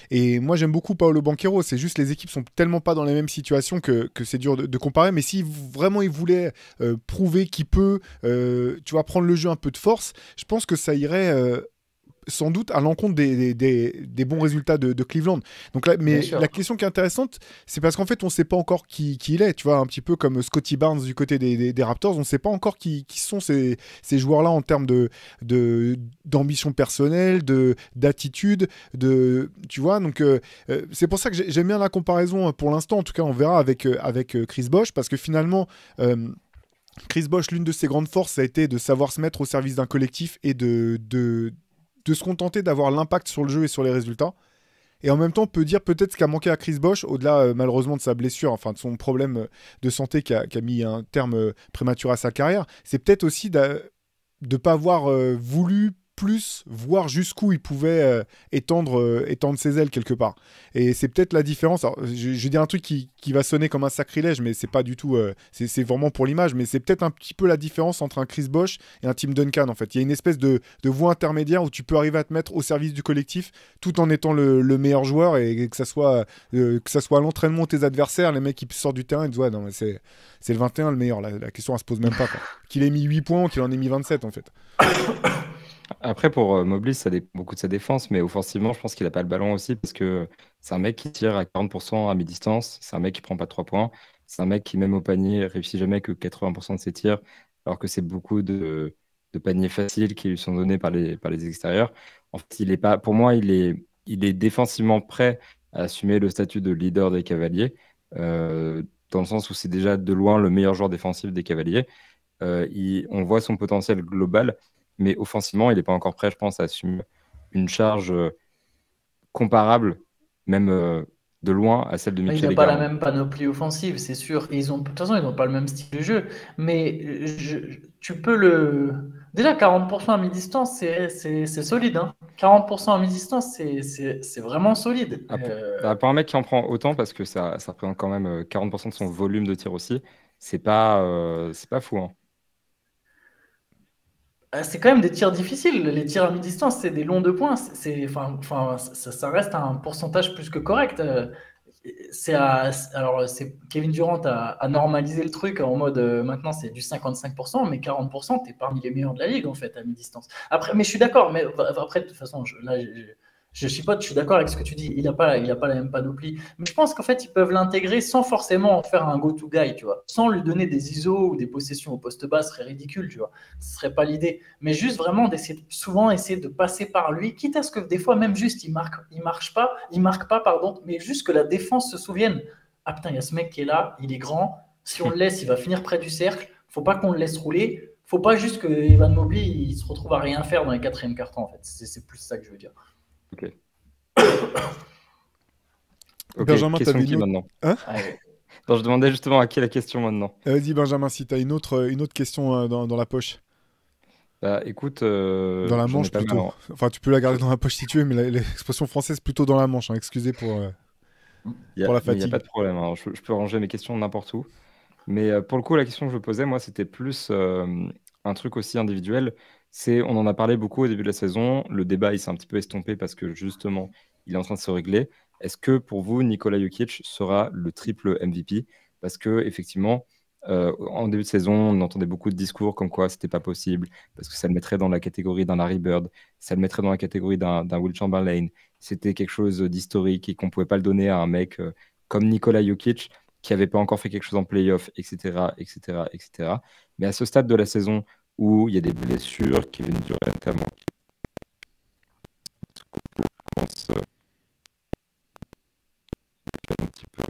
et moi j'aime beaucoup Paolo Banchero, c'est juste les équipes sont tellement pas dans les mêmes situations que c'est dur de comparer. Mais si vraiment il voulait prouver qu'il peut, tu vois, prendre le jeu un peu de force, je pense que ça irait sans doute à l'encontre des bons résultats de Cleveland. Donc là, mais la question qui est intéressante, c'est parce qu'en fait, on ne sait pas encore qui il est. Tu vois, un petit peu comme Scottie Barnes du côté des Raptors, on ne sait pas encore qui sont ces joueurs-là en termes d'ambition personnelle, d'attitude, tu vois. Donc, c'est pour ça que j'aime bien la comparaison pour l'instant. En tout cas, on verra avec Chris Bosh, parce que finalement... Chris Bosh, l'une de ses grandes forces, ça a été de savoir se mettre au service d'un collectif et de se contenter d'avoir l'impact sur le jeu et sur les résultats. Et en même temps, on peut dire peut-être ce qui a manqué à Chris Bosh, au-delà malheureusement de sa blessure, enfin de son problème de santé qui a mis un terme prématuré à sa carrière, c'est peut-être aussi de ne pas avoir voulu plus voir jusqu'où il pouvait étendre ses ailes quelque part. Et c'est peut-être la différence. Alors, je vais dire un truc qui va sonner comme un sacrilège, mais c'est pas du tout... c'est vraiment pour l'image, mais c'est peut-être un petit peu la différence entre un Chris Bosh et un Tim Duncan, en fait. Il y a une espèce de voie intermédiaire où tu peux arriver à te mettre au service du collectif tout en étant le meilleur joueur, et que ça soit à l'entraînement tes adversaires, les mecs qui sortent du terrain, ils disent « Ouais, non, mais c'est le 21 le meilleur. » La question, elle se pose même pas, quoi. Qu'il ait mis 8 points ou qu'il en ait mis 27, en fait. Après, pour Mobley, ça dépend beaucoup de sa défense, mais offensivement, je pense qu'il n'a pas le ballon aussi parce que c'est un mec qui tire à 40% à mi-distance, c'est un mec qui prend pas de 3 points, c'est un mec qui, même au panier, réussit jamais que 80% de ses tirs, alors que c'est beaucoup de paniers faciles qui lui sont donnés par les extérieurs. En fait, il est pas, pour moi, il est défensivement prêt à assumer le statut de leader des Cavaliers. dans le sens où c'est déjà de loin le meilleur joueur défensif des Cavaliers. On voit son potentiel global, mais offensivement, il n'est pas encore prêt, je pense, à assumer une charge comparable, même de loin, à celle de Il Mitchell n'a et pas la Garland. même panoplie offensive, c'est sûr. Et de toute façon, ils n'ont pas le même style de jeu. Mais tu peux le. Déjà, 40% à mi-distance, c'est solide. Hein. 40% à mi-distance, c'est vraiment solide. Pour un mec qui en prend autant, parce que ça représente quand même 40% de son volume de tir aussi, c'est pas fou. Hein. C'est quand même des tirs difficiles. Les tirs à mi-distance, c'est des longs deux points. Ça reste un pourcentage plus que correct. Kevin Durant a normalisé le truc en mode maintenant c'est du 55%, mais 40%, tu es parmi les meilleurs de la ligue en fait à mi-distance. Après, mais je suis d'accord, mais après, de toute façon, je chipote, je suis d'accord avec ce que tu dis. Il n'a pas la même panoplie. Mais je pense qu'en fait, ils peuvent l'intégrer sans forcément en faire un go-to guy, tu vois. Sans lui donner des ISO ou des possessions au poste bas, ce serait ridicule, tu vois. Ce serait pas l'idée. Mais juste vraiment souvent essayer de passer par lui, quitte à ce que des fois, même juste, il marque pas, pardon, mais juste que la défense se souvienne. Ah putain, il y a ce mec qui est là, il est grand. Si on le laisse, il va finir près du cercle. Faut pas qu'on le laisse rouler. Faut pas juste que Evan Mobley il se retrouve à rien faire dans les quatrièmes cartons, en fait. C'est plus ça que je veux dire. Ok. Benjamin, question t'avais qui une autre... maintenant Ah Non, je demandais justement à qui la question maintenant. Vas-y, Benjamin, si t'as une autre question dans la poche. Écoute, Dans la j'en ai manche pas plutôt. mal, hein. Enfin, tu peux la garder dans la poche si tu veux, mais l'expression française plutôt dans la manche. Hein. Excusez pour la Mais il n'y a fatigue. pas de problème. Hein. Je peux ranger mes questions n'importe où. Mais pour le coup, la question que je posais, moi, c'était plus un truc aussi individuel. On en a parlé beaucoup au début de la saison. Le débat, il s'est un petit peu estompé parce que justement, il est en train de se régler. Est-ce que pour vous, Nikola Jokic sera le triple MVP? Parce que effectivement, en début de saison, on entendait beaucoup de discours comme quoi c'était pas possible, parce que ça le mettrait dans la catégorie d'un Larry Bird, ça le mettrait dans la catégorie d'un Will Chamberlain. C'était quelque chose d'historique et qu'on pouvait pas le donner à un mec comme Nikola Jokic qui n'avait pas encore fait quelque chose en playoff, etc., etc., etc. Mais à ce stade de la saison où il y a des blessures, Kevin Durant notamment, qui commence un petit peu.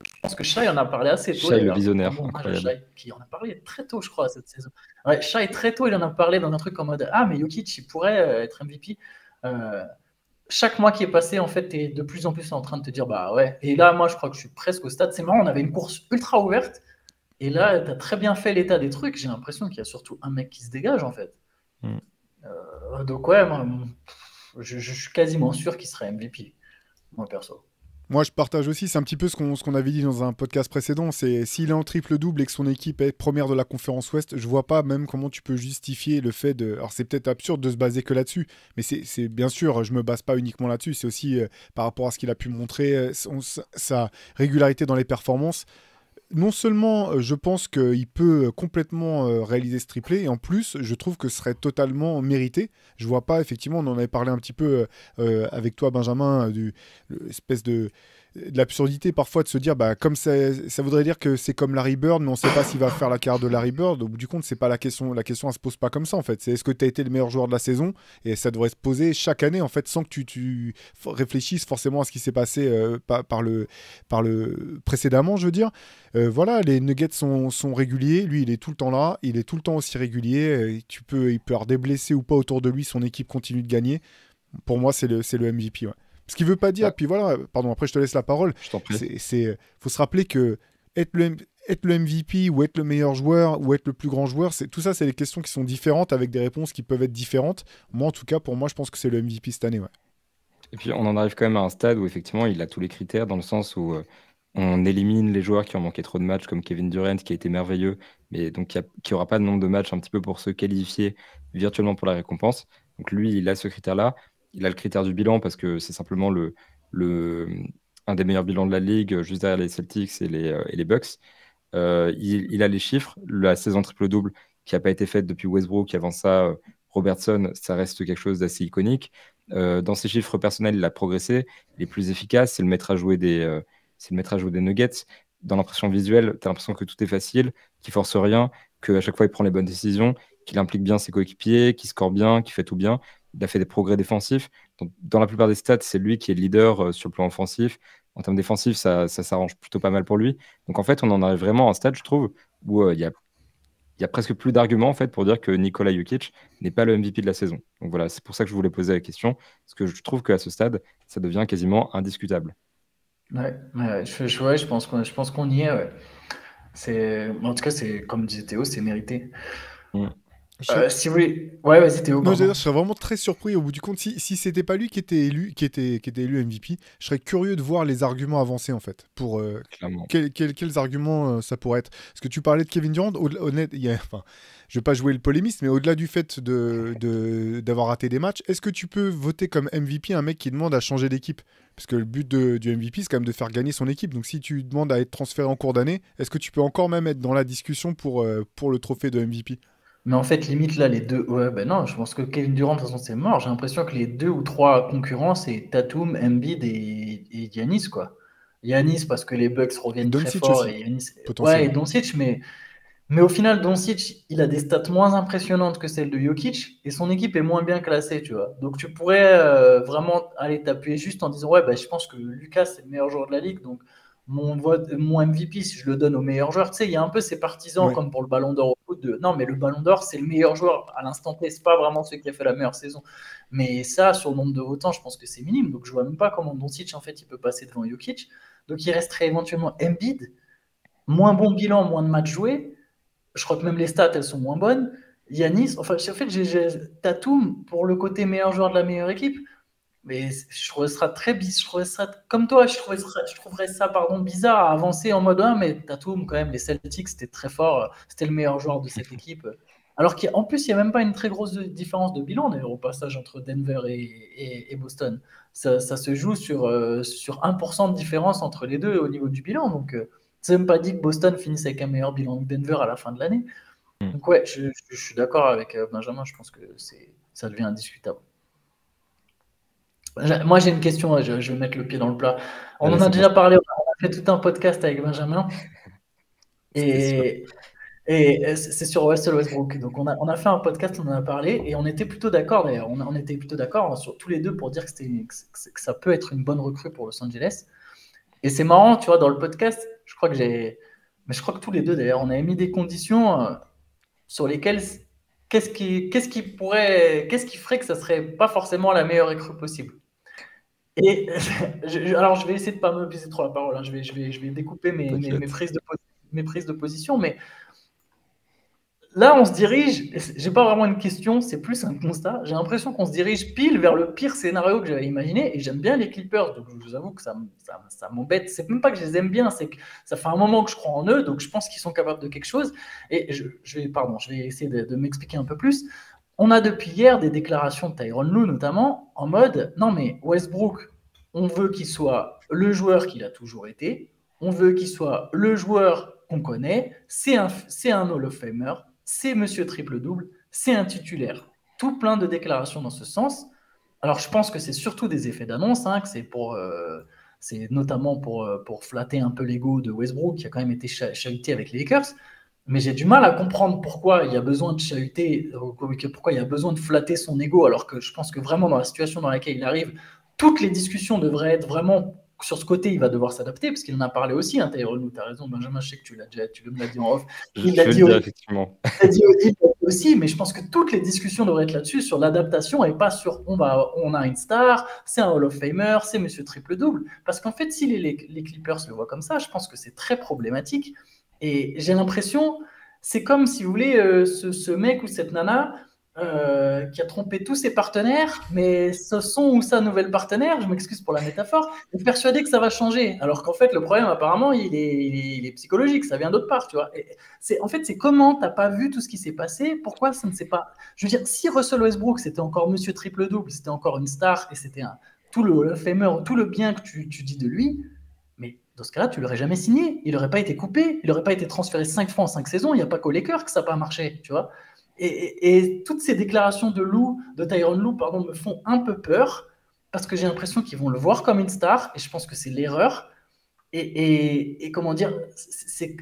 Je pense que Shai en a parlé assez tôt. Shai, le visionnaire, Bon, incroyable. Shai, qui en a parlé très tôt, je crois, cette saison. Ouais, Shai, très tôt, il en a parlé dans un truc en mode ah, mais Jokic, il pourrait être MVP. Chaque mois qui est passé, en fait, tu es de plus en plus en train de te dire bah ouais. Et là, moi, je crois que je suis presque au stade. C'est marrant, on avait une course ultra ouverte. Et là, tu as très bien fait l'état des trucs. J'ai l'impression qu'il y a surtout un mec qui se dégage, en fait. Donc, ouais, moi, je suis quasiment sûr qu'il serait MVP, moi, perso. Moi, je partage aussi. C'est un petit peu ce qu'on avait dit dans un podcast précédent. C'est s'il est en triple-double et que son équipe est première de la conférence Ouest, je vois pas même comment tu peux justifier le fait de. Alors, c'est peut-être absurde de se baser que là-dessus, mais c'est bien sûr, je me base pas uniquement là-dessus. C'est aussi par rapport à ce qu'il a pu montrer, sa régularité dans les performances. Non seulement je pense qu'il peut complètement réaliser ce triplé, et en plus je trouve que ce serait totalement mérité. Je vois pas, effectivement, on en avait parlé un petit peu avec toi Benjamin, l'espèce de l'absurdité parfois de se dire bah comme ça voudrait dire que c'est comme Larry Bird, mais on sait pas s'il va faire la carrière de Larry Bird. Au bout du compte, c'est pas la question elle se pose pas comme ça en fait. C'est est-ce que tu as été le meilleur joueur de la saison, et ça devrait se poser chaque année en fait sans que tu réfléchisses forcément à ce qui s'est passé par le précédemment, je veux dire. Voilà, les Nuggets sont réguliers. Lui, il est tout le temps là. Il est tout le temps aussi régulier. Il peut avoir des blessés ou pas autour de lui. Son équipe continue de gagner. Pour moi, c'est le MVP. Ouais. Ce qui veut pas dire. Puis voilà, pardon, après, je te laisse la parole. Je t'en prie. Faut se rappeler que être le MVP ou être le meilleur joueur ou être le plus grand joueur, tout ça, c'est des questions qui sont différentes avec des réponses qui peuvent être différentes. Moi, en tout cas, pour moi, je pense que c'est le MVP cette année. Ouais. Et puis, on en arrive quand même à un stade où, effectivement, il a tous les critères dans le sens où on élimine les joueurs qui ont manqué trop de matchs, comme Kevin Durant, qui a été merveilleux, mais donc qui n'aura pas de nombre de matchs un petit peu pour se qualifier virtuellement pour la récompense. Donc lui, il a ce critère-là. Il a le critère du bilan parce que c'est simplement un des meilleurs bilans de la ligue, juste derrière les Celtics et les Bucks. Il a les chiffres. La saison triple-double, qui n'a pas été faite depuis Westbrook. Avant ça, Robertson, ça reste quelque chose d'assez iconique. Dans ses chiffres personnels, il a progressé. Il est plus efficace. C'est le maître à jouer des Nuggets. Dans l'impression visuelle, tu as l'impression que tout est facile, qu'il force rien, qu'à chaque fois, il prend les bonnes décisions, qu'il implique bien ses coéquipiers, qu'il score bien, qu'il fait tout bien. Il a fait des progrès défensifs. Donc, dans la plupart des stats, c'est lui qui est le leader sur le plan offensif. En termes défensifs, ça s'arrange plutôt pas mal pour lui. Donc, en fait, on en arrive vraiment à un stade, je trouve, où il y a presque plus d'arguments en fait, pour dire que Nikola Jokic n'est pas le MVP de la saison. Donc voilà, c'est pour ça que je voulais poser la question, parce que je trouve qu'à ce stade, ça devient quasiment indiscutable. Ouais, je pense qu'on y est. Ouais. En tout cas, comme disait Théo, c'est mérité. Si vous voulez... Ouais, vas-y Théo. Non, je serais vraiment très surpris au bout du compte. Si c'était pas lui qui était élu MVP, je serais curieux de voir les arguments avancés en fait. Pour quels arguments ça pourrait être. Parce que tu parlais de Kevin Durant, honnête, je vais pas jouer le polémiste, mais au-delà du fait d'avoir raté des matchs, est-ce que tu peux voter comme MVP un mec qui demande à changer d'équipe? Parce que le but du MVP, c'est quand même de faire gagner son équipe. Donc si tu demandes à être transféré en cours d'année, est-ce que tu peux encore même être dans la discussion pour le trophée de MVP? Mais en fait, limite, là, les deux... Ouais, ben non, je pense que Kevin Durant, de toute façon, c'est mort. J'ai l'impression que les 2 ou 3 concurrents, c'est Tatum, Embiid et Giannis, quoi. Giannis, parce que les Bucks reviennent très fort. Aussi, et Giannis... Ouais, et Doncic, mais au final, Doncic, il a des stats moins impressionnantes que celles de Jokic, et son équipe est moins bien classée, tu vois. Donc, tu pourrais vraiment aller t'appuyer juste en disant, ouais, bah, je pense que Lucas, c'est le meilleur joueur de la ligue, donc mon MVP, si je le donne au meilleur joueur, tu sais, il y a un peu ces partisans comme pour le Ballon d'Or au foot non, mais le Ballon d'Or, c'est le meilleur joueur à l'instant T, c'est pas vraiment celui qui a fait la meilleure saison. Mais ça, sur le nombre de votants, je pense que c'est minime. Donc je vois même pas comment Doncic, en fait, il peut passer devant Jokic. Donc il resterait éventuellement Embiid, moins bon bilan, moins de matchs joués. Je crois que même les stats, elles sont moins bonnes. Giannis, enfin, en fait, j'ai Tatum pour le côté meilleur joueur de la meilleure équipe. Mais je trouverais ça très bizarre. Je trouverais ça, comme toi, je trouverais ça bizarre à avancer en mode 1, mais Tatum, quand même, les Celtics, c'était très fort. C'était le meilleur joueur de cette équipe. Alors qu'en plus, il n'y a même pas une très grosse différence de bilan, d'ailleurs, au passage entre Denver et Boston. Ça se joue sur 1% de différence entre les deux au niveau du bilan. Donc, c'est même pas dit que Boston finisse avec un meilleur bilan que Denver à la fin de l'année. Donc, ouais, je suis d'accord avec Benjamin. Je pense que ça devient indiscutable. Moi, j'ai une question, je vais mettre le pied dans le plat. On en a déjà parlé, on a fait tout un podcast avec Benjamin. Et c'est sur Russell Westbrook. Donc, on a fait un podcast, on en a parlé, et on était plutôt d'accord, d'ailleurs. On était plutôt d'accord sur tous les deux pour dire que ça peut être une bonne recrue pour Los Angeles. Et c'est marrant, tu vois, dans le podcast, je crois que tous les deux, d'ailleurs, on avait mis des conditions sur lesquelles... Qu'est-ce qui ferait que ça serait pas forcément la meilleure recrue possible? Et alors, je vais essayer de ne pas me pisser trop la parole. Hein. Je vais découper mes prises de position. Mais là, on se dirige. Je n'ai pas vraiment une question, c'est plus un constat. J'ai l'impression qu'on se dirige pile vers le pire scénario que j'avais imaginé. Et j'aime bien les Clippers. Donc, je vous avoue que ça m'embête. C'est même pas que je les aime bien. C'est que ça fait un moment que je crois en eux. Donc, je pense qu'ils sont capables de quelque chose. Et je vais essayer de m'expliquer un peu plus. On a depuis hier des déclarations de Tyronn Lue, notamment, en mode « Non, mais Westbrook, on veut qu'il soit le joueur qu'il a toujours été. On veut qu'il soit le joueur qu'on connaît. C'est un Hall of Famer. C'est Monsieur Triple-Double. C'est un titulaire. » Tout plein de déclarations dans ce sens. Alors, je pense que c'est surtout des effets d'annonce, que c'est notamment pour flatter un peu l'ego de Westbrook, qui a quand même été chahuté avec les Lakers. Mais j'ai du mal à comprendre pourquoi il y a besoin de chahuter, pourquoi il y a besoin de flatter son ego, alors que je pense que vraiment dans la situation dans laquelle il arrive, toutes les discussions devraient être vraiment sur ce côté, il va devoir s'adapter, parce qu'il en a parlé aussi, Tyronn Lue, tu as raison, Benjamin, je sais que tu me l'as dit en off. Il l'a dit aussi, mais je pense que toutes les discussions devraient être là-dessus, sur l'adaptation, et pas sur on a une star, c'est un Hall of Famer, c'est Monsieur Triple-Double. Parce qu'en fait, si les Clippers le voient comme ça, je pense que c'est très problématique. Et j'ai l'impression, c'est comme si vous voulez, ce mec ou cette nana qui a trompé tous ses partenaires, mais son ou sa nouvelle partenaire, je m'excuse pour la métaphore, est persuadé que ça va changer. Alors qu'en fait, le problème, apparemment, il est psychologique, ça vient d'autre part, tu vois. En fait, c'est comment tu n'as pas vu tout ce qui s'est passé, pourquoi ça ne s'est pas... Je veux dire, si Russell Westbrook, c'était encore Monsieur Triple-Double, c'était encore une star, et c'était tout le Hall of Famer, tout le bien que tu dis de lui, mais dans ce cas-là, tu l'aurais jamais signé. Il n'aurait pas été coupé. Il n'aurait pas été transféré 5 fois en 5 saisons. Il n'y a pas qu'aux Lakers que ça n'a pas marché, tu vois. Et toutes ces déclarations de Tyronn Lue, pardon, me font un peu peur parce que j'ai l'impression qu'ils vont le voir comme une star et je pense que c'est l'erreur. Et comment dire,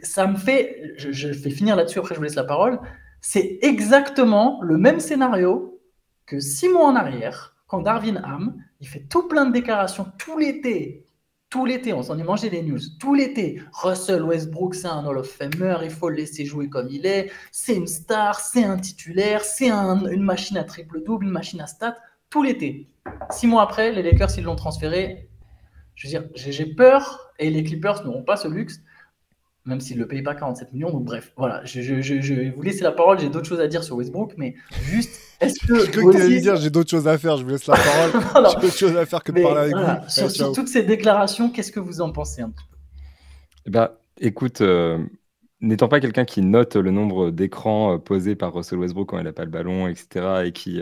ça me fait, je vais finir là-dessus, après je vous laisse la parole, c'est exactement le même scénario que 6 mois en arrière, quand Darvin Ham, il fait tout plein de déclarations tout l'été, on s'en est mangé des news, tout l'été, Russell Westbrook, c'est un Hall of Famer, il faut le laisser jouer comme il est, c'est une star, c'est un titulaire, c'est une machine à triple-double, une machine à stats, tout l'été. 6 mois après, les Lakers, ils l'ont transféré. Je veux dire, j'ai peur, et les Clippers n'auront pas ce luxe, même s'ils ne le payent pas 47 millions. Donc bref, voilà, je vais vous laisser la parole, j'ai d'autres choses à dire sur Westbrook, mais juste, est-ce que... Je crois que tu allais dire, j'ai d'autres choses à faire, je vous laisse la parole. Voilà. J'ai d'autres choses à faire que de parler avec vous. Sur toutes ces déclarations, qu'est-ce que vous en pensez un petit peu? Eh ben, écoute, n'étant pas quelqu'un qui note le nombre d'écrans posés par Russell Westbrook quand il n'a pas le ballon, etc., et qui...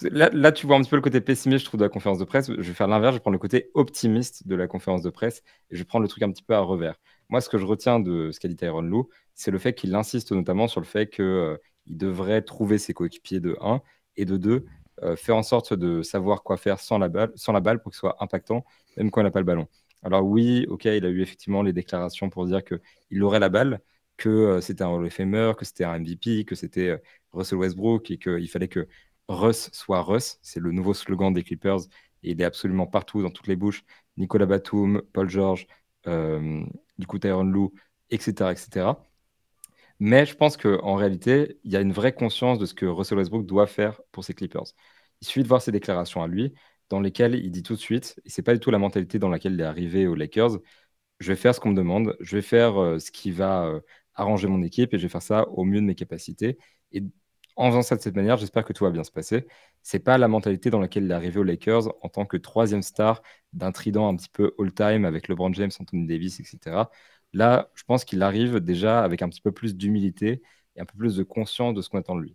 Là, tu vois un petit peu le côté pessimiste, je trouve, de la conférence de presse. Je vais faire l'inverse, je vais prendre le côté optimiste de la conférence de presse et je vais prendre le truc un petit peu à revers. Moi, ce que je retiens de ce qu'a dit Tyronn Lue, c'est le fait qu'il insiste notamment sur le fait qu'il devrait trouver ses coéquipiers de 1 et de 2, faire en sorte de savoir quoi faire sans la balle pour qu'il soit impactant, même quand il n'a pas le ballon. Alors oui, ok, il a eu effectivement les déclarations pour dire qu'il aurait la balle, que c'était un Hall of Famer, que c'était un MVP, que c'était Russell Westbrook et qu'il fallait que Russ soit Russ, c'est le nouveau slogan des Clippers et il est absolument partout dans toutes les bouches. Nicolas Batum, Paul George, du coup Tyronn Lue, etc., etc. Mais je pense qu'en réalité, il y a une vraie conscience de ce que Russell Westbrook doit faire pour ses Clippers. Il suffit de voir ses déclarations à lui, dans lesquelles il dit tout de suite, et c'est pas du tout la mentalité dans laquelle il est arrivé aux Lakers, je vais faire ce qu'on me demande, je vais faire ce qui va arranger mon équipe et je vais faire ça au mieux de mes capacités. Et en faisant ça de cette manière, j'espère que tout va bien se passer. C'est pas la mentalité dans laquelle il est arrivé aux Lakers en tant que 3e star d'un trident un petit peu all-time avec LeBron James, Anthony Davis, etc. Là, je pense qu'il arrive déjà avec un petit peu plus d'humilité et un peu plus de conscience de ce qu'on attend de lui.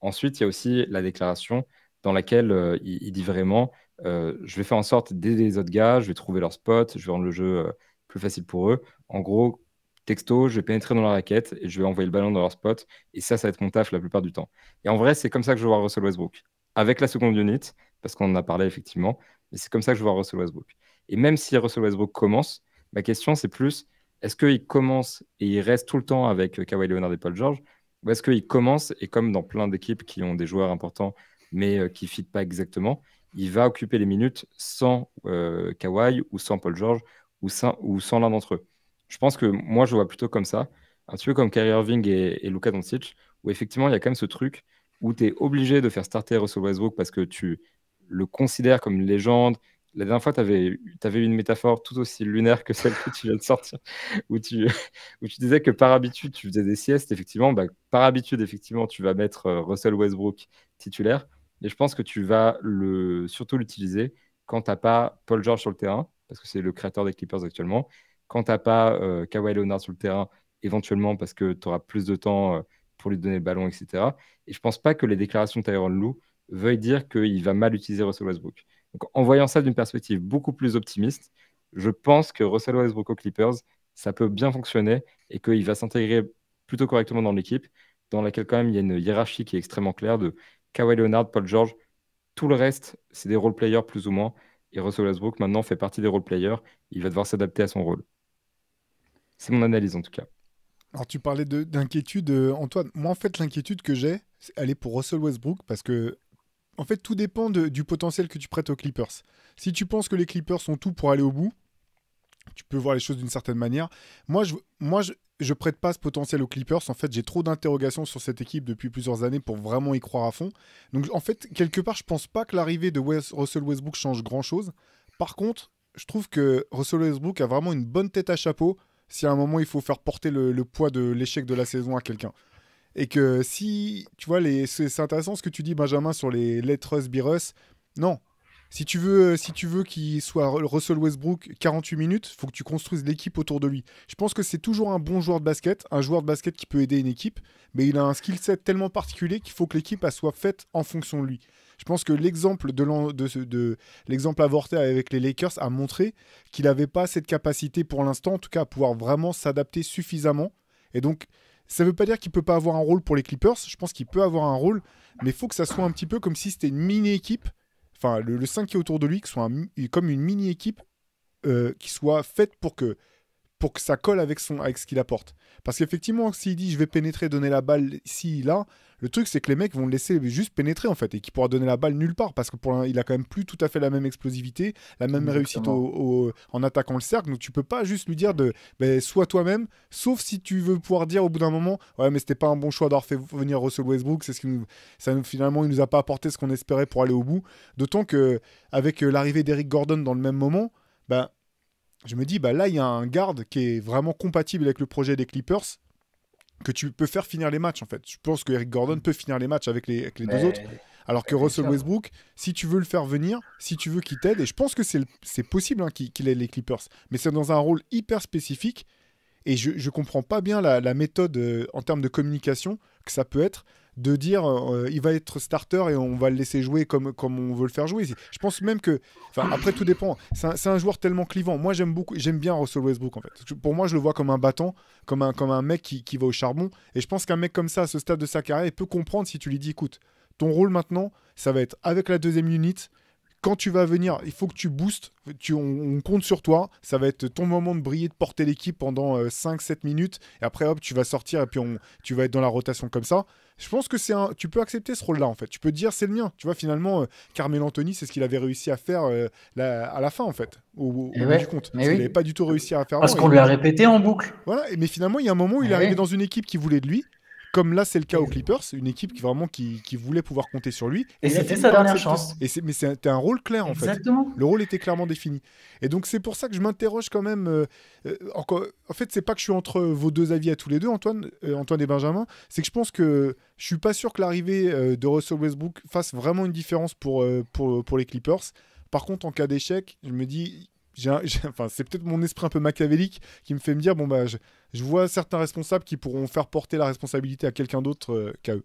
Ensuite, il y a aussi la déclaration dans laquelle il dit vraiment je vais faire en sorte d'aider les autres gars, je vais trouver leur spot, je vais rendre le jeu plus facile pour eux. En gros, texto, je vais pénétrer dans la raquette et je vais envoyer le ballon dans leur spot. Et ça va être mon taf la plupart du temps. Et en vrai, c'est comme ça que je vois Russell Westbrook. Avec la seconde unit, parce qu'on en a parlé effectivement, mais c'est comme ça que je vois Russell Westbrook. Et même si Russell Westbrook commence, ma question c'est plus, est-ce qu'il commence et il reste tout le temps avec Kawhi Leonard et Paul George, ou est-ce qu'il commence et comme dans plein d'équipes qui ont des joueurs importants mais qui ne fitent pas exactement, il va occuper les minutes sans Kawhi ou sans Paul George ou sans l'un d'entre eux. Je pense que moi, je vois plutôt comme ça, un petit peu comme Kyrie Irving et Luka Doncic, où effectivement, il y a quand même ce truc où tu es obligé de faire starter Russell Westbrook parce que tu le considères comme une légende. La dernière fois, tu avais eu une métaphore tout aussi lunaire que celle que tu viens de sortir, où tu disais que par habitude, tu faisais des siestes. Effectivement, par habitude, effectivement, tu vas mettre Russell Westbrook titulaire. Et je pense que tu vas surtout l'utiliser quand tu n'as pas Paul George sur le terrain, parce que c'est le créateur des Clippers actuellement. Quand tu n'as pas Kawhi Leonard sur le terrain, éventuellement parce que tu auras plus de temps pour lui donner le ballon, etc. Et je ne pense pas que les déclarations de Tyronn Lue veuillent dire qu'il va mal utiliser Russell Westbrook. Donc, en voyant ça d'une perspective beaucoup plus optimiste, je pense que Russell Westbrook aux Clippers, ça peut bien fonctionner et qu'il va s'intégrer plutôt correctement dans l'équipe, dans laquelle quand même il y a une hiérarchie qui est extrêmement claire de Kawhi Leonard, Paul George. Tout le reste, c'est des role-players plus ou moins. Et Russell Westbrook, maintenant, fait partie des role-players. Il va devoir s'adapter à son rôle. C'est mon analyse, en tout cas. Alors, tu parlais d'inquiétude, Antoine. Moi, en fait, l'inquiétude que j'ai, elle est pour Russell Westbrook parce que, en fait, tout dépend du potentiel que tu prêtes aux Clippers. Si tu penses que les Clippers sont tout pour aller au bout, tu peux voir les choses d'une certaine manière. Moi, je prête pas ce potentiel aux Clippers. En fait, j'ai trop d'interrogations sur cette équipe depuis plusieurs années pour vraiment y croire à fond. Donc, en fait, quelque part, je pense pas que l'arrivée de Russell Westbrook change grand-chose. Par contre, je trouve que Russell Westbrook a vraiment une bonne tête à chapeau si à un moment, il faut faire porter le poids de l'échec de la saison à quelqu'un. Et que si, tu vois, c'est intéressant ce que tu dis, Benjamin, sur les Let Russ be Russ. Non. Si tu veux qu'il soit Russell Westbrook 48 minutes, il faut que tu construises l'équipe autour de lui. Je pense que c'est toujours un bon joueur de basket, un joueur de basket qui peut aider une équipe, mais il a un skill set tellement particulier qu'il faut que l'équipe soit faite en fonction de lui. Je pense que l'exemple l'exemple avorté avec les Lakers a montré qu'il n'avait pas cette capacité pour l'instant, en tout cas, à pouvoir vraiment s'adapter suffisamment. Et donc, ça ne veut pas dire qu'il ne peut pas avoir un rôle pour les Clippers. Je pense qu'il peut avoir un rôle, mais il faut que ça soit un petit peu comme si c'était une mini-équipe. Enfin, le 5 qui est autour de lui, que soit comme une mini-équipe qui soit faite pour que ça colle avec ce qu'il apporte. Parce qu'effectivement, s'il dit « je vais pénétrer, donner la balle ici, là », le truc, c'est que les mecs vont le laisser juste pénétrer, en fait, et qu'il pourra donner la balle nulle part, parce qu'il a quand même plus tout à fait la même explosivité, la même réussite en attaquant le cercle. Donc, tu peux pas juste lui dire sois toi-même, sauf si tu veux pouvoir dire au bout d'un moment « ouais, mais c'était pas un bon choix d'avoir fait venir Russell Westbrook, c'est finalement, il nous a pas apporté ce qu'on espérait pour aller au bout ». D'autant qu'avec l'arrivée d'Eric Gordon dans le même moment, je me dis, là, il y a un garde qui est vraiment compatible avec le projet des Clippers, que tu peux faire finir les matchs, en fait. Je pense que Eric Gordon peut finir les matchs avec les deux autres. Alors que Russell Westbrook, si tu veux le faire venir, si tu veux qu'il t'aide, et je pense que c'est possible qu'il ait les Clippers, mais c'est dans un rôle hyper spécifique, et je comprends pas bien la méthode en termes de communication que ça peut être, de dire il va être starter et on va le laisser jouer comme on veut le faire jouer. Je pense même que, après tout dépend, c'est un joueur tellement clivant. Moi j'aime bien Russell Westbrook en fait. Pour moi je le vois comme un battant, comme un mec qui va au charbon, et je pense qu'un mec comme ça à ce stade de sa carrière, il peut comprendre si tu lui dis écoute, ton rôle maintenant ça va être avec la deuxième unit. Quand tu vas venir, il faut que tu boostes, on compte sur toi, ça va être ton moment de briller, de porter l'équipe pendant 5-7 minutes, et après hop, tu vas sortir et puis tu vas être dans la rotation comme ça. Je pense que tu peux accepter ce rôle-là en fait, tu peux te dire c'est le mien, tu vois finalement, Carmelo Anthony c'est ce qu'il avait réussi à faire à la fin en fait, au bout du compte, parce qu'il n'avait pas du tout réussi à faire. Parce qu'on lui a répété en boucle. Voilà, mais finalement il y a un moment où il est arrivé dans une équipe qui voulait de lui, comme là c'est le cas aux Clippers, une équipe qui voulait pouvoir compter sur lui. Et c'était sa dernière chance. Mais c'était un rôle clair en fait. Le rôle était clairement défini. Et donc c'est pour ça que je m'interroge quand même. En fait, c'est pas que je suis entre vos deux avis à tous les deux, Antoine et Benjamin. C'est que je pense que je suis pas sûr que l'arrivée de Russell Westbrook fasse vraiment une différence pour les Clippers. Par contre, en cas d'échec, je me dis. C'est peut-être mon esprit un peu machiavélique qui me fait me dire je vois certains responsables qui pourront faire porter la responsabilité à quelqu'un d'autre qu'à eux.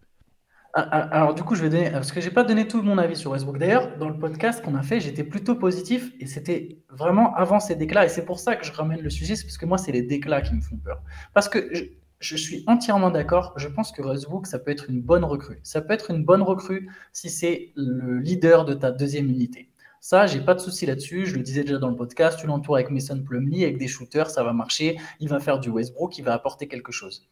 Alors du coup, je vais donner, parce que j'ai pas donné tout mon avis sur Westbrook. D'ailleurs, dans le podcast qu'on a fait, j'étais plutôt positif et c'était vraiment avant ces déclats. Et c'est pour ça que je ramène le sujet, c'est parce que moi, c'est les déclats qui me font peur. Parce que je suis entièrement d'accord. Je pense que Westbrook, ça peut être une bonne recrue. Ça peut être une bonne recrue si c'est le leader de ta deuxième unité. Ça, j'ai pas de souci là-dessus. Je le disais déjà dans le podcast. Tu l'entoures avec Mason Plumlee, avec des shooters, ça va marcher. Il va faire du Westbrook, il va apporter quelque chose.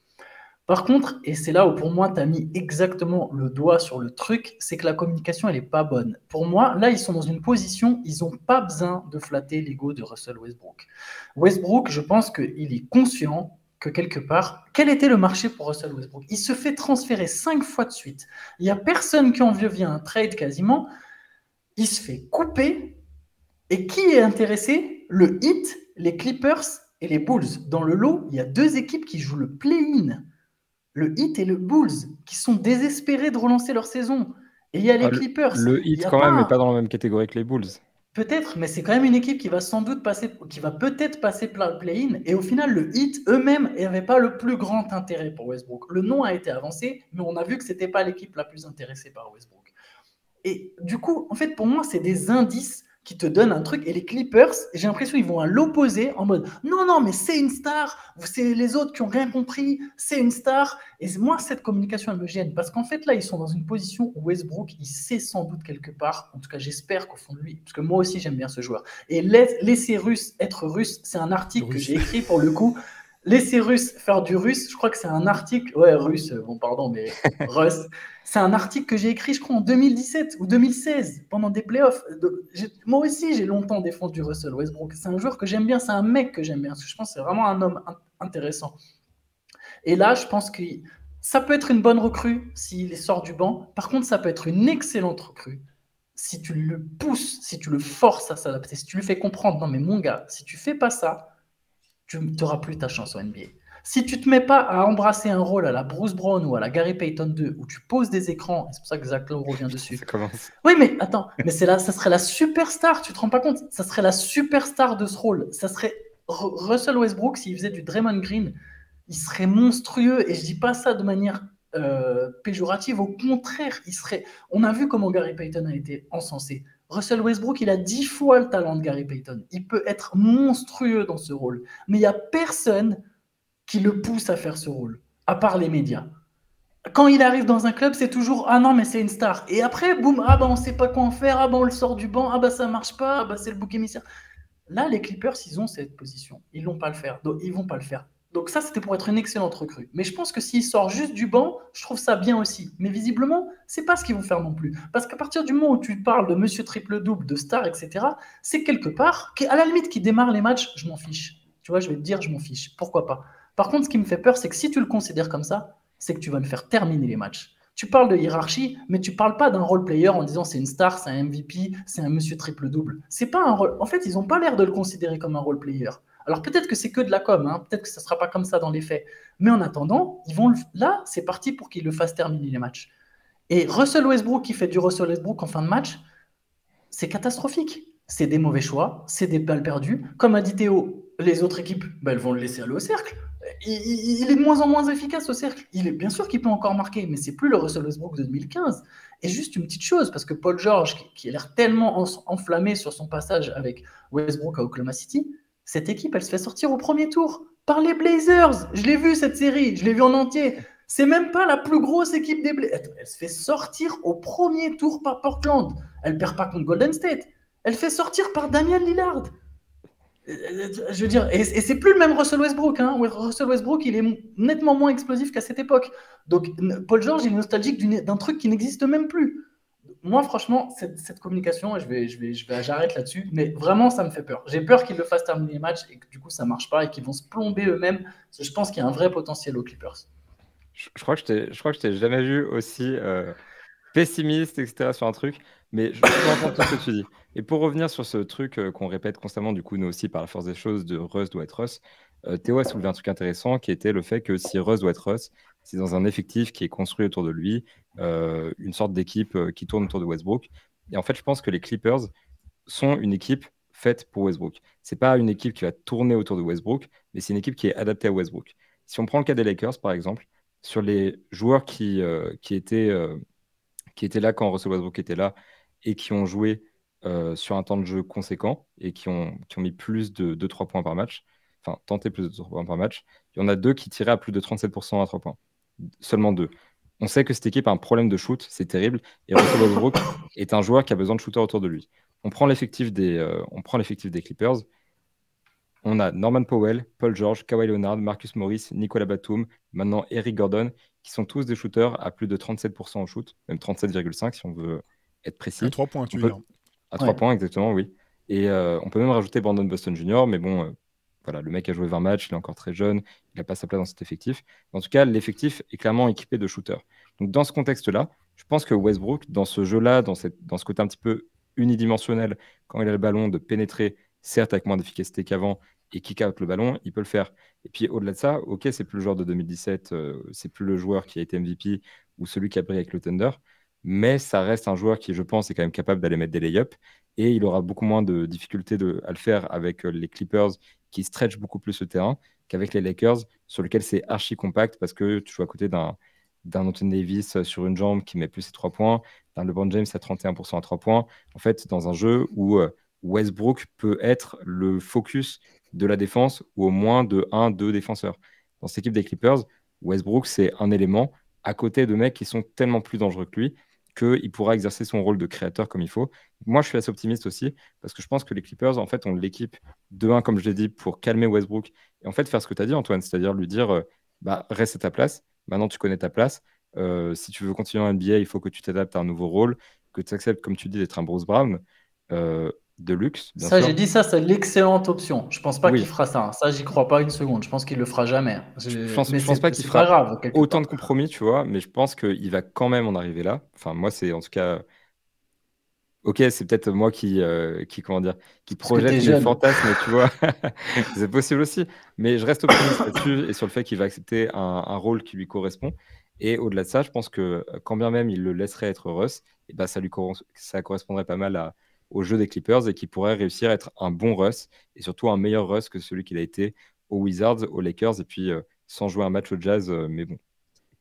Par contre, et c'est là où pour moi, tu as mis exactement le doigt sur le truc, c'est que la communication, elle n'est pas bonne. Pour moi, là, ils sont dans une position, ils n'ont pas besoin de flatter l'ego de Russell Westbrook. Westbrook, je pense qu'il est conscient que quelque part, quel était le marché pour Russell Westbrook? Il se fait transférer 5 fois de suite. Il n'y a personne qui en vient un trade quasiment. Il se fait couper. Et qui est intéressé? Le Heat, les Clippers et les Bulls. Dans le lot, il y a 2 équipes qui jouent le play-in. Le Heat et le Bulls, qui sont désespérés de relancer leur saison. Et il y a les Clippers. Le Heat, quand même, n'est pas dans la même catégorie que les Bulls. Peut-être, mais c'est quand même une équipe qui va sans doute qui va peut-être passer play-in. Et au final, le Heat eux-mêmes n'avaient pas le plus grand intérêt pour Westbrook. Le nom a été avancé, mais on a vu que ce n'était pas l'équipe la plus intéressée par Westbrook. Et du coup, en fait, pour moi, c'est des indices qui te donnent un truc. Et les Clippers, j'ai l'impression qu'ils vont à l'opposé en mode non, mais c'est une star. C'est les autres qui n'ont rien compris. C'est une star. Et moi, cette communication, elle me gêne. Parce qu'en fait, là, ils sont dans une position où Westbrook, il sait sans doute quelque part, en tout cas, j'espère qu'au fond de lui, parce que moi aussi, j'aime bien ce joueur. Et laisser Russ être russe, c'est un article que j'ai écrit pour le coup. Laisser Russ faire du russe, je crois que c'est un article. Ouais, russe, bon, pardon, mais Russ. C'est un article que j'ai écrit, je crois, en 2017 ou 2016, pendant des playoffs. Moi aussi, j'ai longtemps défendu Russell Westbrook. C'est un joueur que j'aime bien, c'est un mec que j'aime bien. Parce que je pense que c'est vraiment un homme intéressant. Et là, je pense que ça peut être une bonne recrue s'il sort du banc. Par contre, ça peut être une excellente recrue si tu le pousses, si tu le forces à s'adapter, si tu lui fais comprendre, non mais mon gars, si tu fais pas ça, tu n'auras plus ta chance en NBA. Si tu ne te mets pas à embrasser un rôle à la Bruce Brown ou à la Gary Payton 2 où tu poses des écrans, et c'est pour ça que Zach Lowe revient dessus. Ça commence. Oui, mais attends, mais ça serait la superstar, tu te rends pas compte? Ça serait la superstar de ce rôle. Ça serait Russell Westbrook s'il faisait du Draymond Green. Il serait monstrueux, et je dis pas ça de manière péjorative. Au contraire, on a vu comment Gary Payton a été encensé. Russell Westbrook, il a 10 fois le talent de Gary Payton. Il peut être monstrueux dans ce rôle. Mais il n'y a personne qui le pousse à faire ce rôle, à part les médias. Quand il arrive dans un club, c'est toujours « Ah non, mais c'est une star ». Et après, boum, ah bah on ne sait pas quoi en faire, ah bah on le sort du banc, ah bah ça ne marche pas, ah bah c'est le bouc émissaire. Là, les Clippers, ils ont cette position. Ils ne vont pas le faire. Donc, ils vont pas le faire. Donc ça, c'était pour être une excellente recrue. Mais je pense que s'il sort juste du banc, je trouve ça bien aussi. Mais visiblement, c'est pas ce qu'ils vont faire non plus. Parce qu'à partir du moment où tu parles de monsieur triple-double, de star, etc., c'est quelque part, à la limite, qui démarre les matchs, je m'en fiche. Tu vois, je vais te dire, je m'en fiche. Pourquoi pas? Par contre, ce qui me fait peur, c'est que si tu le considères comme ça, c'est que tu vas le faire terminer les matchs. Tu parles de hiérarchie, mais tu parles pas d'un role player en disant c'est une star, c'est un MVP, c'est un monsieur triple-double. C'est pas un rôle. En fait, ils n'ont pas l'air de le considérer comme un role player. Alors peut-être que c'est que de la com, hein. Peut-être que ça ne sera pas comme ça dans les faits. Mais en attendant, là, c'est parti pour qu'ils le fassent terminer les matchs. Et Russell Westbrook qui fait du Russell Westbrook en fin de match, c'est catastrophique. C'est des mauvais choix, c'est des balles perdues. Comme a dit Théo, les autres équipes, elles vont le laisser aller au cercle. Il est de moins en moins efficace au cercle. Bien sûr qu'il peut encore marquer, mais c'est plus le Russell Westbrook de 2015. Et juste une petite chose, parce que Paul George, qui a l'air tellement enflammé sur son passage avec Westbrook à Oklahoma City, cette équipe, elle se fait sortir au premier tour par les Blazers. Je l'ai vu cette série, je l'ai vu en entier. C'est même pas la plus grosse équipe des Blazers. Elle se fait sortir au premier tour par Portland. Elle perd pas contre Golden State. Elle fait sortir par Damian Lillard. Je veux dire, et c'est plus le même Russell Westbrook. Hein. Russell Westbrook, il est nettement moins explosif qu'à cette époque. Donc, Paul George, il est nostalgique d'un truc qui n'existe même plus. Moi, franchement, cette communication, j'arrête là-dessus, mais vraiment, ça me fait peur. J'ai peur qu'ils le fassent terminer les matchs et que du coup, ça ne marche pas et qu'ils vont se plomber eux-mêmes. Je pense qu'il y a un vrai potentiel aux Clippers. Je crois que je t'ai jamais vu aussi pessimiste, etc. sur un truc, mais je comprends tout ce que tu dis. Et pour revenir sur ce truc qu'on répète constamment, du coup, nous aussi, par la force des choses, de Russ doit être Russ, Théo a soulevé un truc intéressant qui était le fait que si Russ doit être Russ, c'est dans un effectif qui est construit autour de lui, une sorte d'équipe qui tourne autour de Westbrook. Et en fait, je pense que les Clippers sont une équipe faite pour Westbrook. C'est pas une équipe qui va tourner autour de Westbrook, mais c'est une équipe qui est adaptée à Westbrook. Si on prend le cas des Lakers, par exemple, sur les joueurs qui étaient là quand Russell Westbrook était là et qui ont joué sur un temps de jeu conséquent et qui ont mis plus de 2-3 points par match, enfin tenté plus de 3 points par match, il y en a 2 qui tiraient à plus de 37% à 3 points. Seulement 2. On sait que cette équipe a un problème de shoot, c'est terrible, et Russell Westbrook est un joueur qui a besoin de shooters autour de lui. On prend l'effectif des Clippers. On a Norman Powell, Paul George, Kawhi Leonard, Marcus Morris, Nicolas Batum, maintenant Eric Gordon, qui sont tous des shooters à plus de 37% au shoot, même 37,5 si on veut être précis. À 3 points, tu veux dire. À 3 points, exactement, oui. Et on peut même rajouter Brandon Boston Jr., mais bon, voilà, le mec a joué 20 matchs, il est encore très jeune, il n'a pas sa place dans cet effectif. En tout cas, l'effectif est clairement équipé de shooters. Donc dans ce contexte-là, je pense que Westbrook, dans ce jeu-là, dans ce côté un petit peu unidimensionnel, quand il a le ballon, de pénétrer, certes avec moins d'efficacité qu'avant, et kick out le ballon, il peut le faire. Et puis au-delà de ça, ok, c'est plus le joueur de 2017, c'est plus le joueur qui a été MVP ou celui qui a brillé avec le Thunder, mais ça reste un joueur qui, je pense, est quand même capable d'aller mettre des lay-ups, et il aura beaucoup moins de difficultés à le faire avec les Clippers qui stretchent beaucoup plus le terrain qu'avec les Lakers, sur lequel c'est archi compact parce que tu joues à côté d'un Anthony Davis sur une jambe qui met plus ses 3 points, d'un LeBron James à 31% à 3 points. En fait, dans un jeu où Westbrook peut être le focus de la défense ou au moins de 1-2 défenseurs. Dans cette équipe des Clippers, Westbrook, c'est un élément à côté de mecs qui sont tellement plus dangereux que lui qu'il pourra exercer son rôle de créateur comme il faut. Moi, je suis assez optimiste aussi parce que je pense que les Clippers, en fait, ont l'équipe de 1, comme je l'ai dit, pour calmer Westbrook et en fait faire ce que tu as dit, Antoine, c'est-à-dire lui dire reste à ta place, maintenant tu connais ta place. Si tu veux continuer en NBA, il faut que tu t'adaptes à un nouveau rôle, que tu acceptes, comme tu dis, d'être un Bruce Brown. De luxe, bien ça, sûr. j'ai dit ça, c'est l'excellente option. Je pense pas qu'il fera ça. Ça, j'y crois pas une seconde. Je pense qu'il le fera jamais. Je pense pas qu'il fera autant de compromis, tu vois, mais je pense qu'il va quand même en arriver là. Enfin, moi, c'est en tout cas. Ok, c'est peut-être moi qui projette mes fantasmes, tu vois. C'est possible aussi. Mais je reste optimiste là-dessus et sur le fait qu'il va accepter un rôle qui lui correspond. Et au-delà de ça, je pense que quand bien même il le laisserait être Russ, et ben ça correspondrait pas mal au jeu des Clippers et qui pourrait réussir à être un bon Russ et surtout un meilleur Russ que celui qu'il a été aux Wizards, aux Lakers et puis sans jouer un match au Jazz. Mais bon,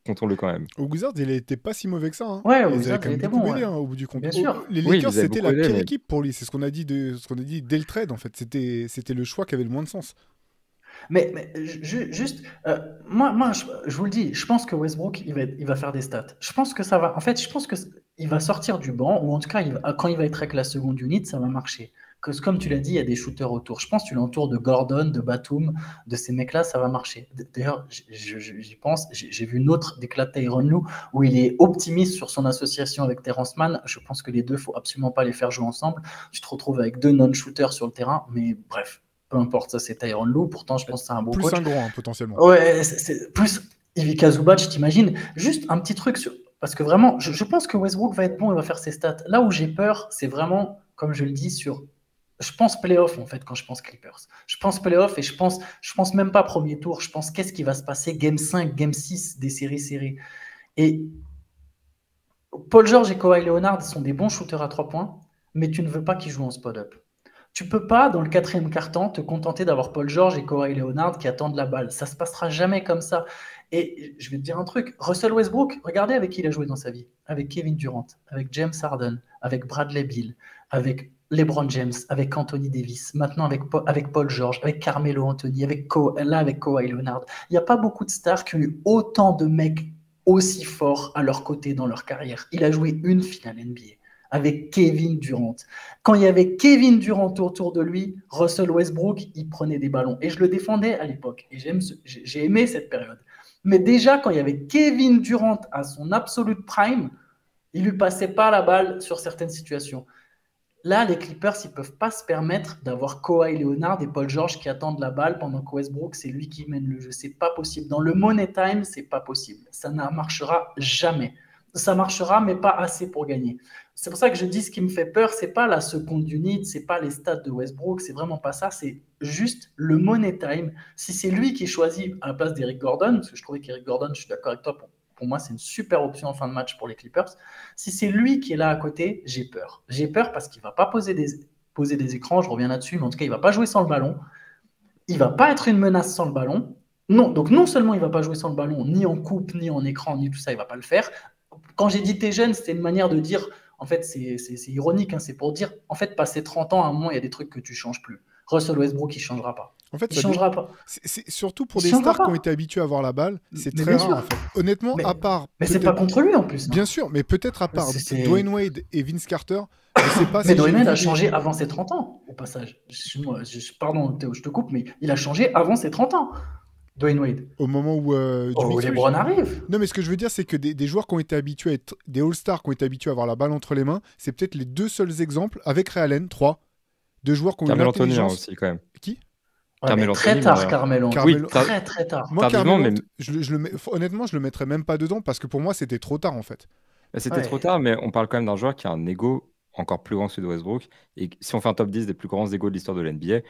comptons-le quand même. Au Wizards, il était pas si mauvais que ça. Hein. Ouais, au Ils avaient Wizards, quand il même était beaucoup bon. aidé Ouais. au bout du compte. Bien sûr. Les Oui, Lakers, ils avaient c'était beaucoup la aidé, pire mais- équipe pour lui. C'est ce qu'on a dit dès le trade, en fait. C'était le choix qui avait le moins de sens. Mais juste, moi je vous le dis, je pense que Westbrook, il va faire des stats. Je pense que ça va. En fait, je pense que il va sortir du banc, ou en tout cas, quand il va être avec la seconde unit, ça va marcher. Comme tu l'as dit, il y a des shooters autour. Je pense que tu l'entoures de Gordon, de Batum, de ces mecs-là, ça va marcher. D'ailleurs, j'y pense. J'ai vu une autre d'éclat de Tyronn Lue où il est optimiste sur son association avec Terrence Mann. Je pense que les deux, faut absolument pas les faire jouer ensemble. Tu te retrouves avec deux non-shooters sur le terrain, mais bref. Peu importe, ça c'est Tyronn Lue. Pourtant, je pense que c'est un bon Plus coach. un grand, hein, potentiellement. Ouais, plus Ivica Zubac, t'imagines. Juste un petit truc parce que vraiment, je pense que Westbrook va être bon, il va faire ses stats. Là où j'ai peur, c'est vraiment, comme je le dis, je pense playoff en fait quand je pense Clippers. Je pense playoff et je pense même pas premier tour. Je pense qu'est-ce qui va se passer game 5, game 6 des séries. Et Paul George et Kawhi Leonard sont des bons shooters à 3 points, mais tu ne veux pas qu'ils jouent en spot-up. Tu peux pas, dans le 4e quart-temps, te contenter d'avoir Paul George et Kawhi Leonard qui attendent la balle. Ça se passera jamais comme ça. Et je vais te dire un truc. Russell Westbrook, regardez avec qui il a joué dans sa vie. Avec Kevin Durant, avec James Harden, avec Bradley Beal, avec LeBron James, avec Anthony Davis, maintenant avec Paul George, avec Carmelo Anthony, avec Kawhi Leonard. Il n'y a pas beaucoup de stars qui ont eu autant de mecs aussi forts à leur côté dans leur carrière. Il a joué une finale NBA avec Kevin Durant. Quand il y avait Kevin Durant autour de lui, Russell Westbrook, il prenait des ballons. Et je le défendais à l'époque. Et j'ai aimé cette période. Mais déjà, quand il y avait Kevin Durant à son absolute prime, il ne lui passait pas la balle sur certaines situations. Là, les Clippers, ils ne peuvent pas se permettre d'avoir Kawhi Leonard et Paul George qui attendent la balle pendant que Westbrook, c'est lui qui mène le jeu. C'est pas possible. Dans le money time, c'est pas possible. Ça ne marchera jamais. Ça marchera, mais pas assez pour gagner. C'est pour ça que je dis ce qui me fait peur, c'est pas la seconde unit, c'est pas les stats de Westbrook, c'est vraiment pas ça, c'est juste le money time. Si c'est lui qui choisit à la place d'Eric Gordon, parce que je trouvais qu'Eric Gordon, je suis d'accord avec toi, pour moi, c'est une super option en fin de match pour les Clippers. Si c'est lui qui est là à côté, j'ai peur. J'ai peur parce qu'il va pas poser des écrans, je reviens là-dessus, mais en tout cas, il va pas jouer sans le ballon. Il va pas être une menace sans le ballon. Non, donc non seulement il va pas jouer sans le ballon, ni en coupe, ni en écran, ni tout ça, il va pas le faire. Quand j'ai dit t'es jeune, c'était une manière de dire, en fait, c'est ironique, hein, c'est pour dire, en fait, passer 30 ans, à un moment, il y a des trucs que tu changes plus. Russell Westbrook, il changera pas. En fait, il changera pas. C'est surtout pour des stars qui ont été habitués à avoir la balle, c'est très rare. En fait. Honnêtement, à part. Mais c'est pas contre lui en plus. Bien sûr, mais peut-être à part Dwayne Wade et Vince Carter, je sais pas. Mais Dwayne Wade a changé avant ses 30 ans, au passage. Pardon, Théo, je te coupe, mais il a changé avant ses 30 ans. Dwayne Wade. Au moment où LeBron arrive. Non, mais ce que je veux dire, c'est que des joueurs qui ont été habitués à être des All-Stars, qui ont été habitués à avoir la balle entre les mains, c'est peut-être les deux seuls exemples, avec Ray Allen, 3, de joueurs qui ont eu l'intelligence. aussi, quand même. Qui Ouais, très tard, Carmelo. Oui, très tard. Moi, Carmelo, mais... honnêtement, je le mettrais même pas dedans parce que pour moi, c'était trop tard en fait. C'était trop tard, mais on parle quand même d'un joueur qui a un ego encore plus grand que celui de Westbrook. Et si on fait un top 10 des plus grands égos de l'histoire de l'NBA,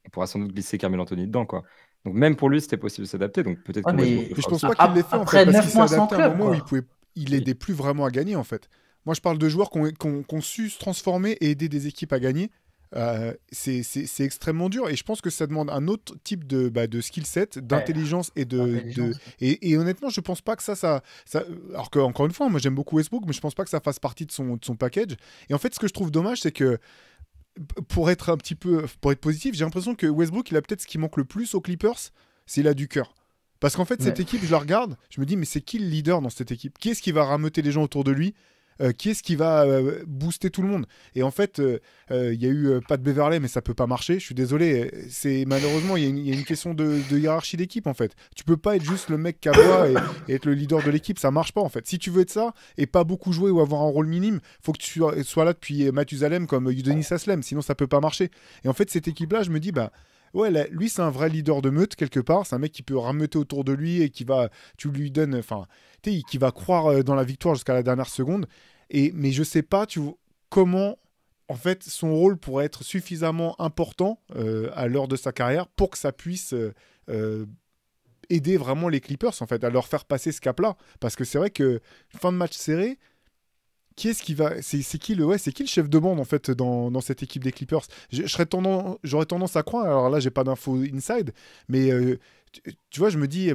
on pourra sans doute glisser Carmelo Anthony dedans, quoi. Donc même pour lui, c'était possible de s'adapter. Donc peut-être que mais je pense pas qu'il l'ait fait en fait, parce qu'il s'est adapté à un moment où il aidait plus vraiment à gagner en fait. Moi, je parle de joueurs qui ont su se transformer et aider des équipes à gagner. C'est extrêmement dur et je pense que ça demande un autre type de skill set, d'intelligence et honnêtement je pense pas que ça alors que encore une fois moi j'aime beaucoup Westbrook mais je pense pas que ça fasse partie de son package. Et en fait ce que je trouve dommage c'est que pour être positif, j'ai l'impression que Westbrook il a peut-être ce qui manque le plus aux Clippers, c'est il a du cœur. Parce qu'en fait cette équipe je la regarde, je me dis mais c'est qui le leader dans cette équipe? Qui est-ce qui va rameuter les gens autour de lui? Qui est-ce qui va booster tout le monde? Et en fait, il y a eu Pat Beverley, mais ça peut pas marcher. Je suis désolé. Malheureusement, il y a une question de hiérarchie d'équipe en fait. Tu peux pas être juste le mec qui aboie et être le leader de l'équipe. Ça marche pas en fait. Si tu veux être ça et pas beaucoup jouer ou avoir un rôle minime, faut que tu sois là depuis Mathusalem comme Udonis Haslem. Sinon, ça peut pas marcher. Et en fait, cette équipe-là, je me dis ouais, là, lui, c'est un vrai leader de meute, quelque part. C'est un mec qui peut rameuter autour de lui et tu lui donnes, qui va croire dans la victoire jusqu'à la dernière seconde. Mais je sais pas comment, en fait, son rôle pourrait être suffisamment important à l'heure de sa carrière pour que ça puisse aider vraiment les Clippers, en fait, à leur faire passer ce cap-là. Parce que c'est vrai que fin de match serré, qui est-ce qui va... C'est qui le chef de bande en fait dans cette équipe des Clippers? J'aurais tendance à croire, alors là j'ai pas d'infos inside, mais tu vois, je me dis,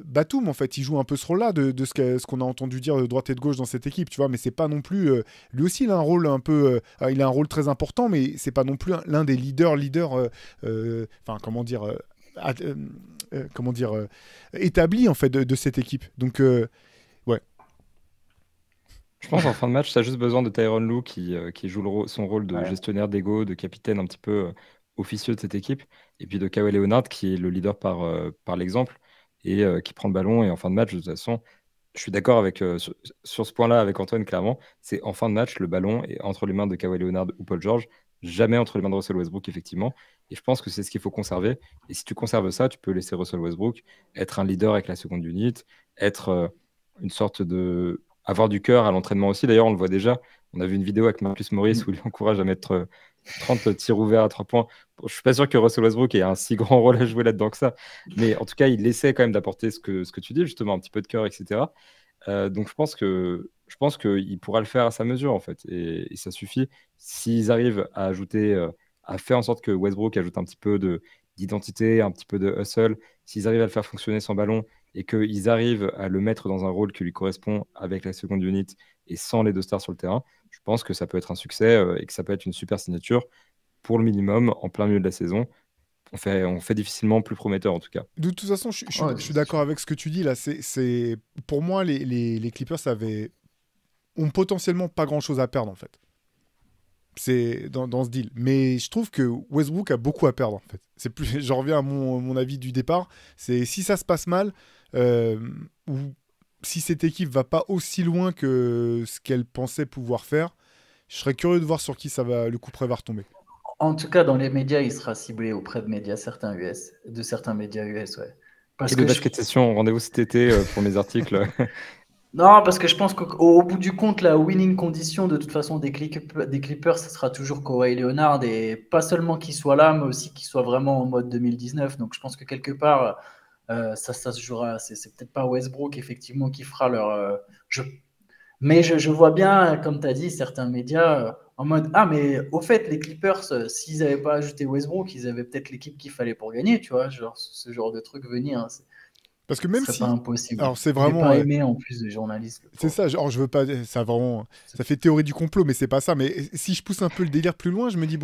Batum, en fait, il joue un peu ce rôle-là de ce qu'on a entendu dire de droite et de gauche dans cette équipe, tu vois, mais c'est pas non plus... lui aussi, il a un rôle un peu... il a un rôle très important, mais c'est pas non plus l'un des leaders, comment dire... établi, en fait, de cette équipe. Donc, ouais. Je pense en fin de match, tu as juste besoin de Tyronn Lue qui joue son rôle de gestionnaire d'ego, de capitaine un petit peu officieux de cette équipe, et puis de Kawhi Leonard qui est le leader par l'exemple et qui prend le ballon. Et en fin de match, de toute façon, je suis d'accord sur ce point-là avec Antoine, clairement. C'est en fin de match, le ballon est entre les mains de Kawhi Leonard ou Paul George, jamais entre les mains de Russell Westbrook, effectivement. Et je pense que c'est ce qu'il faut conserver. Et si tu conserves ça, tu peux laisser Russell Westbrook être un leader avec la seconde unit, être une sorte de avoir du cœur à l'entraînement aussi. D'ailleurs, on le voit déjà. On a vu une vidéo avec Marcus Morris où il encourage à mettre 30 tirs ouverts à 3 points. Bon, je ne suis pas sûr que Russell Westbrook ait un si grand rôle à jouer là-dedans que ça. Mais en tout cas, il essaie quand même d'apporter ce que tu dis, justement, un petit peu de cœur, etc. Donc, je pense qu'il pourra le faire à sa mesure, en fait. Et ça suffit. S'ils arrivent à à faire en sorte que Westbrook ajoute un petit peu d'identité, un petit peu de hustle, s'ils arrivent à le faire fonctionner sans ballon, et qu'ils arrivent à le mettre dans un rôle qui lui correspond avec la seconde unit et sans les deux stars sur le terrain, je pense que ça peut être un succès et que ça peut être une super signature pour le minimum en plein milieu de la saison. On fait difficilement plus prometteur en tout cas. De toute façon, je suis d'accord avec ce que tu dis là. Pour moi, les Clippers ont potentiellement pas grand-chose à perdre en fait. C'est dans ce deal. Mais je trouve que Westbrook a beaucoup à perdre en fait. J'en reviens à mon avis du départ. C'est si ça se passe mal, ou si cette équipe va pas aussi loin que ce qu'elle pensait pouvoir faire, je serais curieux de voir sur qui le coup près va retomber. En tout cas, dans les médias, il sera ciblé auprès de certains médias US, ouais. Parce que Basket Session, rendez-vous cet été pour mes articles. Non, parce que je pense qu'au bout du compte, la winning condition de toute façon des Clippers, ce sera toujours Kawhi Leonard, et pas seulement qu'il soit là, mais aussi qu'il soit vraiment en mode 2019. Donc je pense que quelque part, ça se jouera. C'est peut-être pas Westbrook effectivement qui fera leur jeu. Mais je vois bien, comme tu as dit, certains médias en mode ah, mais au fait, les Clippers, s'ils n'avaient pas ajouté Westbrook, ils avaient peut-être l'équipe qu'il fallait pour gagner, tu vois, genre ce genre de truc venir. Hein, parce que même ce serait pas impossible. Alors c'est vraiment. Il n'est pas aimé en plus des journalistes. C'est ça. Genre je veux pas. Ça fait théorie du complot, mais c'est pas ça. Mais si je pousse un peu le délire plus loin, je me dis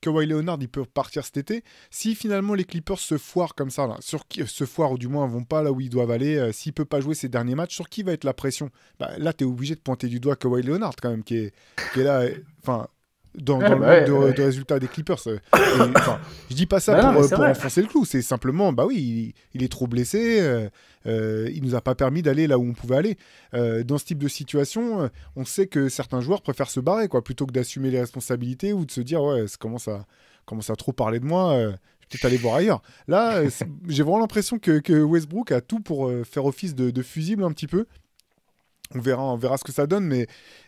Kawhi Leonard, il peut partir cet été. Si finalement les Clippers se foirent comme ça, là, se foirent ou du moins vont pas là où ils doivent aller, s'il peut pas jouer ces derniers matchs, sur qui va être la pression? Là, t'es obligé de pointer du doigt Kawhi Leonard quand même, qui est là. Enfin. Dans le monde de résultats des Clippers. Je dis pas ça pour enfoncer le clou, c'est simplement, il est trop blessé, il nous a pas permis d'aller là où on pouvait aller. Dans ce type de situation, on sait que certains joueurs préfèrent se barrer, plutôt que d'assumer les responsabilités ou de se dire, ça commence à trop parler de moi, je vais peut-être aller voir ailleurs. Là, j'ai vraiment l'impression que Westbrook a tout pour faire office de fusible un petit peu. On verra ce que ça donne, mais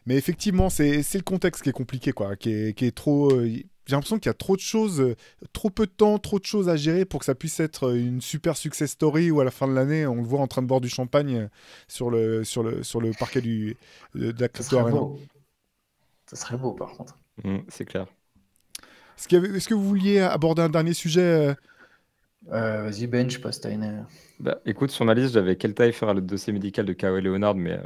effectivement, c'est le contexte qui est compliqué, qui est trop. J'ai l'impression qu'il y a trop de choses, trop peu de temps, trop de choses à gérer pour que ça puisse être une super success story où à la fin de l'année, on le voit en train de boire du champagne sur le parquet de la Crypto Arena. Ça serait beau, par contre. C'est clair. Est-ce que vous vouliez aborder un dernier sujet Vas-y, Ben, je passe ta une. Écoute, sur ma liste, j'avais quelle taille fera le dossier médical de Kawhi Leonard, mais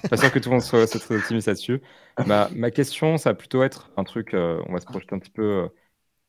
pas sûr que tout le monde soit très optimiste là-dessus. Ma question, ça va plutôt être un truc, on va se projeter un petit peu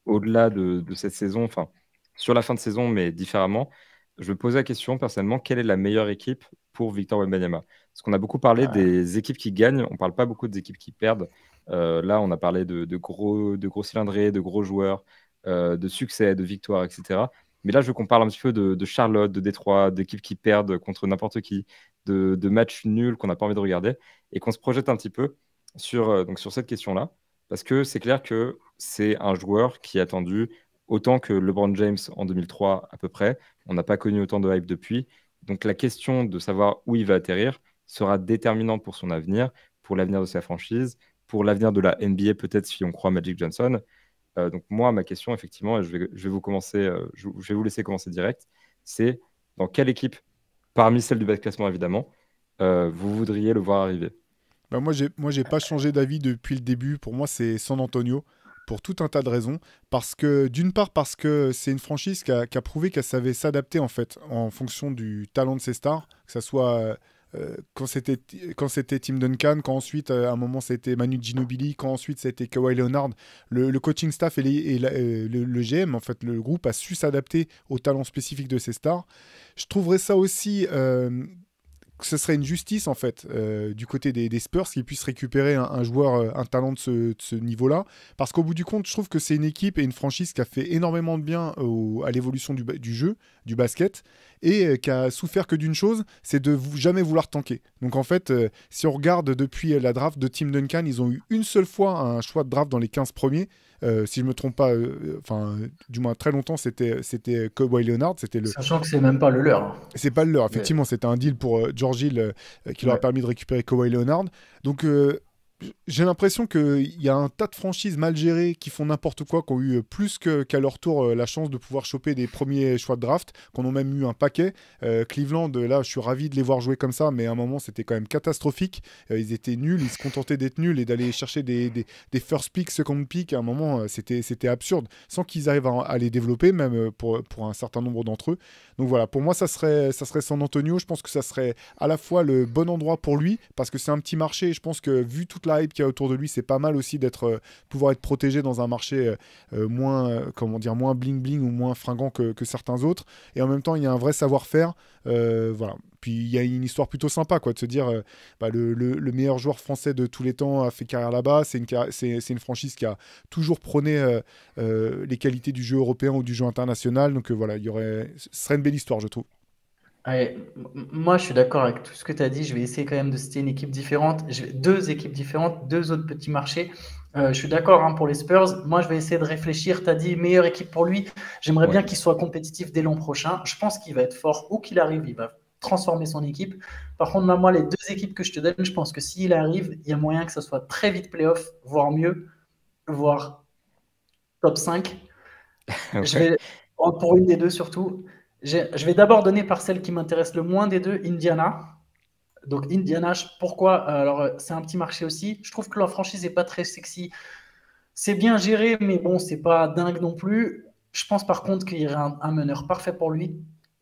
au-delà de cette saison, enfin, sur la fin de saison, mais différemment. Je me pose la question, personnellement, quelle est la meilleure équipe pour Victor Wembanyama? Parce qu'on a beaucoup parlé des équipes qui gagnent, on ne parle pas beaucoup des équipes qui perdent. Là, on a parlé de gros cylindrés, de gros joueurs, de succès, de victoires, etc. Mais là, je veux qu'on parle un petit peu de Charlotte, de Détroit, d'équipes qui perdent contre n'importe qui, de matchs nuls qu'on n'a pas envie de regarder, et qu'on se projette un petit peu sur cette question-là. Parce que c'est clair que c'est un joueur qui est attendu autant que LeBron James en 2003 à peu près. On n'a pas connu autant de hype depuis. Donc la question de savoir où il va atterrir sera déterminante pour son avenir, pour l'avenir de sa franchise, pour l'avenir de la NBA peut-être si on croit Magic Johnson. Donc moi, ma question, effectivement, et je vais vous laisser commencer direct, c'est dans quelle équipe, parmi celles du bas de classement évidemment, vous voudriez le voir arriver? Moi, j'ai pas changé d'avis depuis le début. Pour moi, c'est San Antonio. pour tout un tas de raisons. D'une part, parce que c'est une franchise qui a prouvé qu'elle savait s'adapter en fait en fonction du talent de ses stars, que ça soit quand c'était Tim Duncan, quand ensuite à un moment c'était Manu Ginobili, quand ensuite c'était Kawhi Leonard. Le coaching staff le GM, en fait, le groupe a su s'adapter au talent spécifique de ses stars. Je trouverais ça aussi que ce serait une justice en fait du côté des Spurs qu'ils puissent récupérer un joueur, un talent de ce niveau-là, parce qu'au bout du compte, je trouve que c'est une équipe et une franchise qui a fait énormément de bien à l'évolution du jeu, du basket, et qui a souffert que d'une chose, c'est de jamais vouloir tanker. Donc en fait, si on regarde depuis la draft de Tim Duncan, ils ont eu une seule fois un choix de draft dans les 15 premiers. Si je ne me trompe pas, du moins très longtemps, c'était Kawhi Leonard. Sachant que c'est même pas le leur. Hein. C'est pas le leur, effectivement. Ouais. C'était un deal pour George Hill qui leur a permis de récupérer Kawhi Leonard. Donc j'ai l'impression qu'il y a un tas de franchises mal gérées qui font n'importe quoi, qui ont eu plus qu'à leur tour la chance de pouvoir choper des premiers choix de draft, qu'on a même eu un paquet. Cleveland, là, je suis ravi de les voir jouer comme ça, mais à un moment, c'était quand même catastrophique. Ils étaient nuls, ils se contentaient d'être nuls et d'aller chercher des first picks, second picks. À un moment, c'était absurde, sans qu'ils arrivent à les développer, même pour un certain nombre d'entre eux. Donc voilà, pour moi, ça serait San Antonio. Je pense que ça serait à la fois le bon endroit pour lui, parce que c'est un petit marché. Je pense que vu toute la hype qu'il y a autour de lui, c'est pas mal aussi pouvoir être protégé dans un marché moins bling bling ou moins fringant que certains autres. Et en même temps, il y a un vrai savoir-faire. Voilà. Puis il y a une histoire plutôt sympa, quoi, de se dire le meilleur joueur français de tous les temps a fait carrière là-bas. C'est une franchise qui a toujours prôné les qualités du jeu européen ou du jeu international. Donc voilà, ce serait une belle histoire, je trouve. Ouais, moi, je suis d'accord avec tout ce que tu as dit. Je vais essayer quand même de citer une équipe différente. Deux équipes différentes, deux autres petits marchés. Je suis d'accord hein, pour les Spurs. Moi, je vais essayer de réfléchir. Tu as dit meilleure équipe pour lui. J'aimerais bien qu'il soit compétitif dès l'an prochain. Je pense qu'il va être fort. Où qu'il arrive, il va transformer son équipe. Par contre, moi, les deux équipes que je te donne, je pense que s'il arrive, il y a moyen que ça soit très vite playoff, voire mieux, voire top 5. Okay. Je vais, pour une des deux surtout. Je vais d'abord donner par celle qui m'intéresse le moins des deux, Indiana. Donc Indiana, pourquoi? Alors c'est un petit marché aussi. Je trouve que leur franchise n'est pas très sexy. C'est bien géré, mais bon, c'est pas dingue non plus. Je pense par contre qu'il y aurait un meneur parfait pour lui,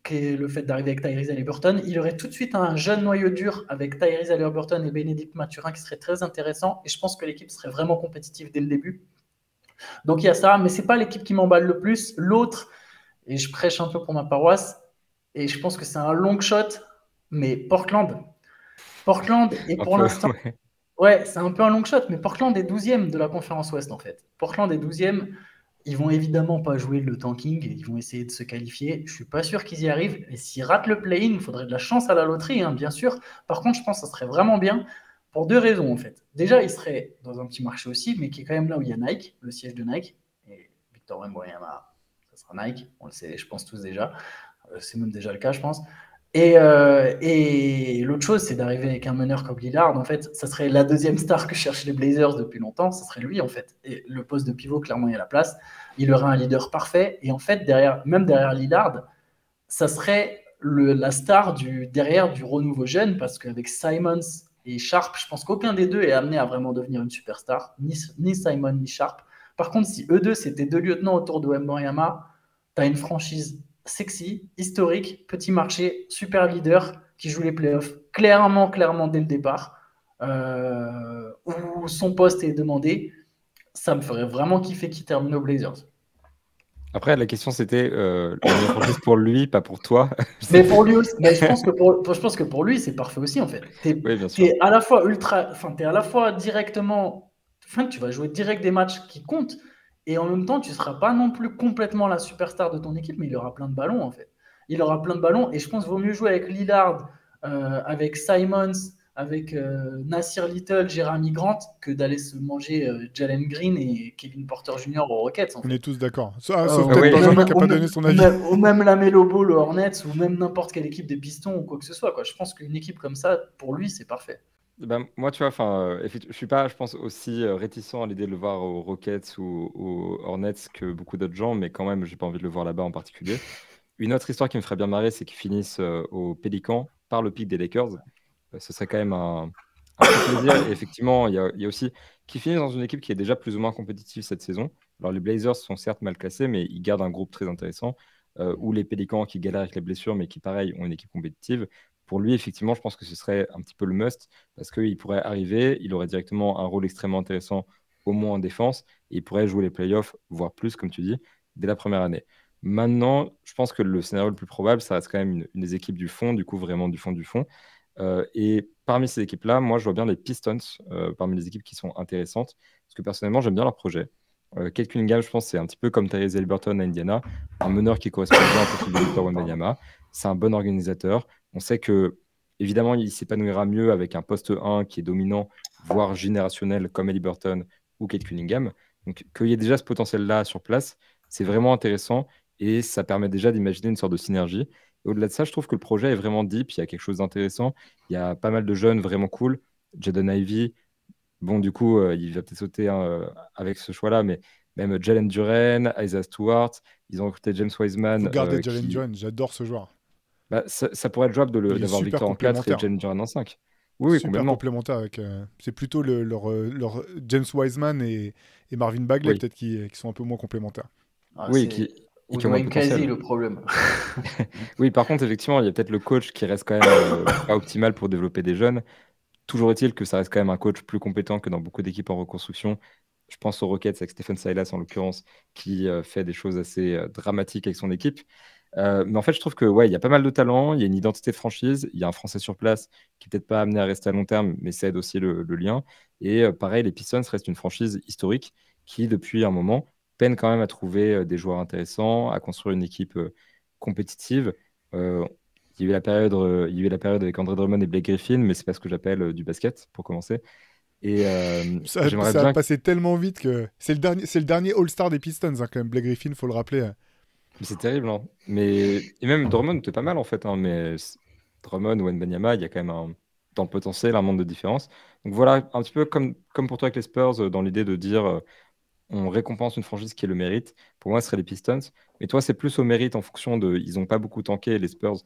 qui est le fait d'arriver avec Tyrese Haliburton. Il aurait tout de suite un jeune noyau dur avec Tyrese Haliburton et Bénédicte Mathurin qui serait très intéressant. Et je pense que l'équipe serait vraiment compétitive dès le début. Donc il y a ça, mais c'est pas l'équipe qui m'emballe le plus. L'autre, et je prêche un peu pour ma paroisse, et je pense que c'est un long shot, mais Portland est pour l'instant... Ouais, c'est un peu un long shot, mais Portland est 12e de la conférence Ouest, en fait. Portland est 12e, ils vont évidemment pas jouer le tanking, ils vont essayer de se qualifier. Je suis pas sûr qu'ils y arrivent, et s'ils ratent le play-in, il faudrait de la chance à la loterie, hein, bien sûr. Par contre, je pense que ça serait vraiment bien, pour deux raisons, en fait. Déjà, ils seraient dans un petit marché aussi, mais qui est quand même là où il y a Nike, le siège de Nike, et Victor Wembanyama, ça sera Nike, on le sait, je pense tous déjà. C'est même déjà le cas, je pense. Et l'autre chose, c'est d'arriver avec un meneur comme Lillard. En fait, ça serait la deuxième star que cherchent les Blazers depuis longtemps. Ça serait lui, en fait. Et le poste de pivot, clairement, il y a la place. Il aurait un leader parfait. Et en fait, même derrière Lillard, ça serait la star derrière du renouveau jeune, parce qu'avec Simons et Sharp, je pense qu'aucun des deux est amené à vraiment devenir une superstar, ni Simon ni Sharp. Par contre, si eux deux, c'était deux lieutenants autour de Wembanyama, tu as une franchise sexy, historique, petit marché, super leader qui joue les playoffs clairement dès le départ, où son poste est demandé. Ça me ferait vraiment kiffer qu'il termine aux Blazers. Après, la question c'était pour lui, pas pour toi. Mais pour lui aussi. Mais je pense que pour lui, c'est parfait aussi en fait. T'es à la fois t'es à la fois directement, tu vas jouer direct des matchs qui comptent. Et en même temps, tu ne seras pas non plus complètement la superstar de ton équipe, mais il aura plein de ballons, en fait. Il aura plein de ballons, et je pense qu'il vaut mieux jouer avec Lillard, avec Simons, avec Nassir Little, Jeremy Grant, que d'aller se manger Jalen Green et Kevin Porter Jr. aux Rockets. En fait. On est tous d'accord. Sauf peut-être Benjamin qui n'a pas donné son avis. Ou même la Melo Ball aux Hornets, ou même n'importe quelle équipe des Pistons, ou quoi que ce soit. Quoi. Je pense qu'une équipe comme ça, pour lui, c'est parfait. Ben, moi, tu vois, je suis pas, je pense, aussi réticent à l'idée de le voir aux Rockets ou aux Hornets que beaucoup d'autres gens, mais quand même, j'ai pas envie de le voir là-bas en particulier. Une autre histoire qui me ferait bien marrer, c'est qu'ils finissent aux Pélicans par le pic des Lakers. Ce serait quand même un peu plaisir. Et effectivement, il y a aussi qui finit dans une équipe qui est déjà plus ou moins compétitive cette saison. Alors, les Blazers sont certes mal classés, mais ils gardent un groupe très intéressant. Ou les Pélicans qui galèrent avec les blessures, mais qui, pareil, ont une équipe compétitive. Pour lui, effectivement, je pense que ce serait un petit peu le must parce qu'il pourrait arriver, il aurait directement un rôle extrêmement intéressant, au moins en défense, et il pourrait jouer les playoffs, voire plus, comme tu dis, dès la première année. Maintenant, je pense que le scénario le plus probable, ça reste quand même une des équipes du fond, du coup, vraiment du fond du fond. Et parmi ces équipes-là, moi, je vois bien les Pistons parmi les équipes qui sont intéressantes, parce que personnellement, j'aime bien leur projet. Kate Cunningham, je pense, c'est un petit peu comme Tyrese Haliburton à Indiana, un meneur qui correspond bien au profil de Victor Wembanyama. C'est un bon organisateur. On sait que, évidemment, il s'épanouira mieux avec un poste 1 qui est dominant, voire générationnel, comme Haliburton ou Kate Cunningham. Donc, qu'il y ait déjà ce potentiel-là sur place, c'est vraiment intéressant et ça permet déjà d'imaginer une sorte de synergie. Et au-delà de ça, je trouve que le projet est vraiment deep. Il y a quelque chose d'intéressant. Il y a pas mal de jeunes vraiment cool. Jaden Ivey, bon, du coup, il va peut-être sauter avec ce choix-là, mais même Jalen Duren, Isaiah Stewart, ils ont recruté James Wiseman. Faut garder Jalen Duren, j'adore ce joueur. Bah, ça pourrait être jouable d'avoir Victor en 4 et Jalen Duren en 5. Oui, super complètement. Complémentaire avec. C'est plutôt leur James Wiseman et Marvin Bagley, peut-être, qui sont un peu moins complémentaires. Oui, qui ont moins de potentiel. Le problème. Oui, par contre, effectivement, il y a peut-être le coach qui reste quand même pas optimal pour développer des jeunes. Toujours est-il que ça reste quand même un coach plus compétent que dans beaucoup d'équipes en reconstruction. Je pense aux Rockets avec Stephen Silas en l'occurrence, qui fait des choses assez dramatiques avec son équipe. Mais en fait, je trouve que il y a pas mal de talent, il y a une identité de franchise, il y a un Français sur place qui peut-être pas amené à rester à long terme, mais ça aide aussi le lien. Et pareil, les Pistons restent une franchise historique qui, depuis un moment, peine quand même à trouver des joueurs intéressants, à construire une équipe compétitive. Il y a eu la période avec Andre Drummond et Blake Griffin, mais c'est pas ce que j'appelle du basket, pour commencer. Et ça a passé tellement vite que c'est le dernier All-Star des Pistons, hein, quand même, Blake Griffin, faut le rappeler. Mais c'est terrible, hein. Et même Drummond était pas mal en fait, hein, mais Drummond ou Wembanyama, il y a quand même dans le potentiel un monde de différence. Donc voilà, un petit peu comme pour toi avec les Spurs, dans l'idée de dire on récompense une franchise qui est le mérite. Pour moi, ce serait les Pistons. Mais toi, c'est plus au mérite en fonction de. Ils n'ont pas beaucoup tanké, les Spurs,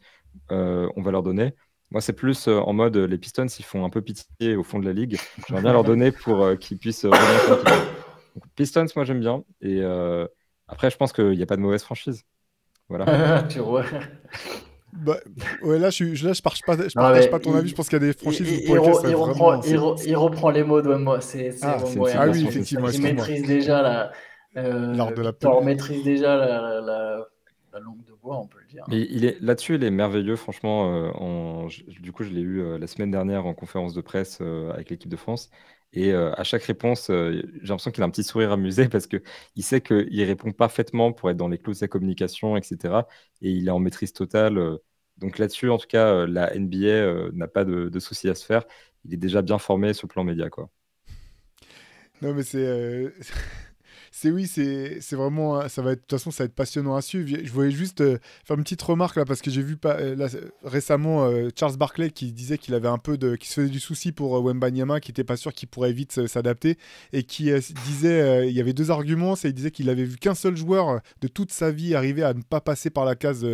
on va leur donner. Moi, c'est plus en mode les Pistons, ils font un peu pitié au fond de la ligue. J'aimerais bien leur donner pour qu'ils puissent remonter un petit peu. Donc, Pistons, moi, j'aime bien. Et après, je pense qu'il n'y a pas de mauvaise franchise. Voilà. Tu vois. Bah, ouais, là, je partage pas ton avis. Je pense qu'il y a des franchises pour lesquelles il reprend les mots de moi. Oui, effectivement. Il maîtrise déjà l'art de la Thor maîtrise déjà la langue de bois, on peut le dire. Mais là-dessus, il est merveilleux, franchement. Du coup, je l'ai eu la semaine dernière en conférence de presse avec l'équipe de France. Et à chaque réponse, j'ai l'impression qu'il a un petit sourire amusé parce qu'il sait qu'il répond parfaitement pour être dans les clous de sa communication, etc. Et il est en maîtrise totale. Donc là-dessus, en tout cas, la NBA n'a pas de souci à se faire. Il est déjà bien formé sur le plan média, quoi. Non, mais c'est vraiment, ça va être, de toute façon, ça va être passionnant à suivre. Je voulais juste faire une petite remarque là, parce que j'ai vu récemment Charles Barkley qui disait qu'il avait qui se faisait du souci pour Wembanyama, qui n'était pas sûr qu'il pourrait vite s'adapter, et qui disait, il y avait deux arguments. Il disait qu'il avait vu qu'un seul joueur de toute sa vie arriver à ne pas passer par la case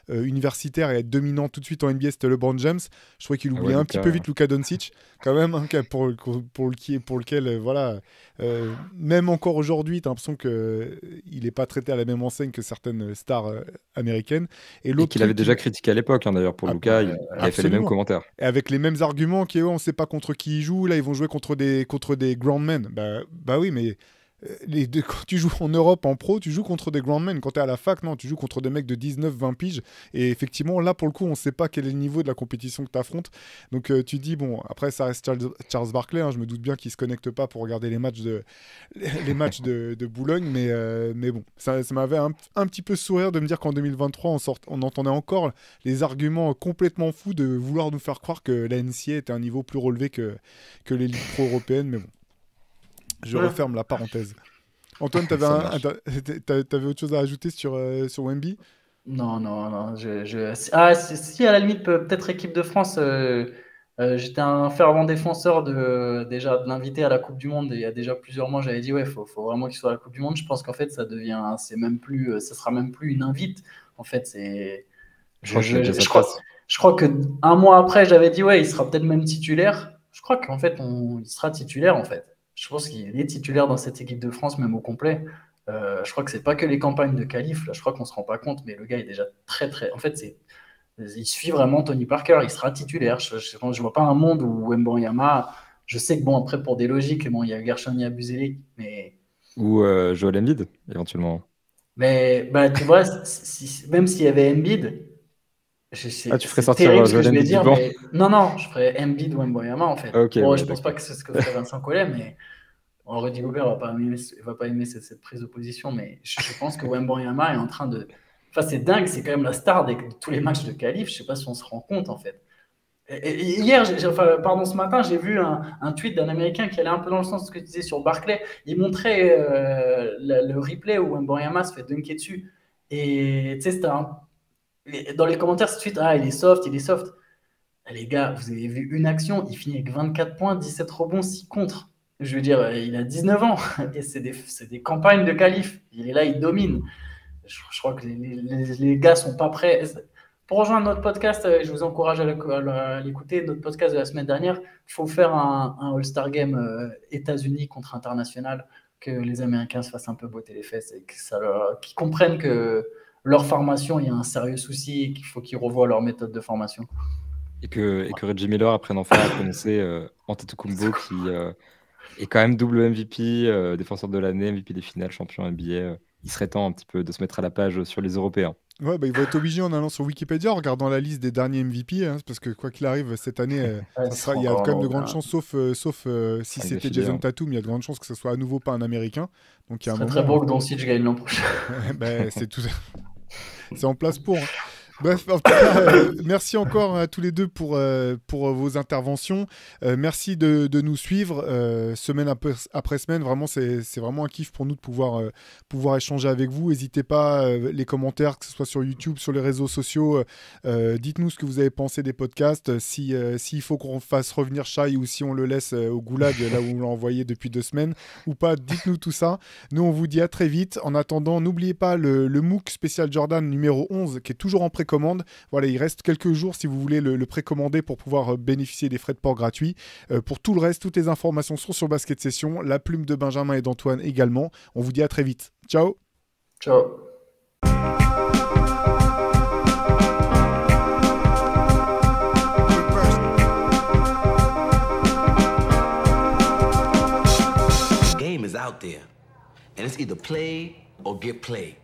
universitaire et être dominant tout de suite en NBA, c'était LeBron James. Je trouvais qu'il oubliait un petit peu vite Luka Doncic, quand même, hein, pour lequel, voilà, même encore aujourd'hui, t'as l'impression qu'il n'est pas traité à la même enseigne que certaines stars américaines. Et qu'il avait déjà critiqué à l'époque, hein, d'ailleurs, pour Luka, il avait fait les mêmes commentaires. Et avec les mêmes arguments, on ne sait pas contre qui ils jouent, là ils vont jouer contre des groundmen. Bah oui, mais quand tu joues en Europe en pro, tu joues contre des groundmen. Quand tu es à la fac, non, tu joues contre des mecs de 19-20 piges. Et effectivement, là pour le coup, on ne sait pas quel est le niveau de la compétition que tu affrontes. Donc tu dis, bon, après ça reste Charles Barkley, hein, je me doute bien qu'il ne se connecte pas pour regarder les matchs de Boulogne, mais bon, ça m'avait un petit peu sourire de me dire qu'en 2023, on entendait encore les arguments complètement fous de vouloir nous faire croire que la NCAA était un niveau plus relevé que les ligues pro européennes, mais bon. Je referme la parenthèse. Antoine, t'avais autre chose à ajouter sur Wemby ? Non. Ah, si, à la limite, peut-être équipe de France. J'étais un fervent défenseur de l'inviter à la Coupe du Monde. Et il y a déjà plusieurs mois, j'avais dit faut vraiment qu'il soit à la Coupe du Monde. Je pense qu'en fait, ça sera même plus une invite. En fait, je crois que un mois après, j'avais dit il sera peut-être même titulaire. Je crois qu'en fait, il sera titulaire, en fait. Je pense qu'il est titulaire dans cette équipe de France, même au complet. Je crois que c'est pas que les campagnes de qualif. Là, je crois qu'on se rend pas compte, mais le gars est déjà très, très... En fait, il suit vraiment Tony Parker. Il sera titulaire. Je vois pas un monde où Wembanyama... Je sais que, bon, après, pour des logiques, bon, il y a Gershon, il y a Buzele, mais... Ou Joel Embiid, éventuellement. Mais bah, tu vois, même s'il y avait Embiid, Tu c'est ferais sortir terrible ce que Joel je vais Embiid du dire, banc? mais non, je ferais Embiid ou Wembanyama en fait. Ok, Bon, ouais, je pense pas d'accord. que c'est ce que ferait Vincent Collet, mais Rudy Gobert va pas aimer cette prise de position, mais je pense que Wembanyama est en train de... Enfin, c'est dingue, c'est quand même la star de tous les matchs de qualif, je sais pas si on se rend compte en fait. Et hier, ce matin, j'ai vu un tweet d'un Américain qui allait un peu dans le sens de ce que tu disais sur Barclay. Il montrait le replay où Wembanyama se fait dunker dessus. Et tu sais, dans les commentaires, c'est tout de suite, il est soft, il est soft. Les gars, vous avez vu une action, il finit avec 24 points, 17 rebonds, 6 contre. Je veux dire, il a 19 ans et c'est des campagnes de qualif. Il est là, il domine. Je crois que les gars sont pas prêts. Pour rejoindre notre podcast, je vous encourage à l'écouter, notre podcast de la semaine dernière. Il faut faire un All-Star Game États-Unis contre international, que les Américains se fassent un peu botter les fesses et qu'ils comprennent que leur formation, il y a un sérieux souci et qu'il faut qu'ils revoient leur méthode de formation. Et que Reggie Miller apprenne enfin à connaître Antetokounmpo qui est quand même double MVP, défenseur de l'année, MVP des finales, champion NBA. Il serait temps un petit peu de se mettre à la page sur les Européens. Ouais, il va être obligé en allant sur Wikipédia, en regardant la liste des derniers MVP, parce que quoi qu'il arrive, cette année, il y a quand même de grandes chances, sauf si c'était Jason Tatum, il y a de grandes chances que ce soit à nouveau pas un Américain. Donc, il y a un moment, très beau que Doncic gagne l'an prochain. C'est tout. C'est en place pour. Bref, en tout cas, merci encore à tous les deux pour vos interventions. Merci de nous suivre semaine après semaine. Vraiment, c'est vraiment un kiff pour nous de pouvoir échanger avec vous. N'hésitez pas, les commentaires, que ce soit sur YouTube, sur les réseaux sociaux. Dites-nous ce que vous avez pensé des podcasts. S'il faut qu'on fasse revenir Shai ou si on le laisse au goulag, là où on l'a envoyé depuis 2 semaines, ou pas, dites-nous tout ça. Nous, on vous dit à très vite. En attendant, n'oubliez pas le MOOC spécial Jordan numéro 11 qui est toujours en précommande. Voilà, il reste quelques jours si vous voulez le précommander pour pouvoir bénéficier des frais de port gratuits. Pour tout le reste, toutes les informations sont sur Basket Session. La plume de Benjamin et d'Antoine également. On vous dit à très vite. Ciao. Ciao. The game is out there, and it's either play or get played.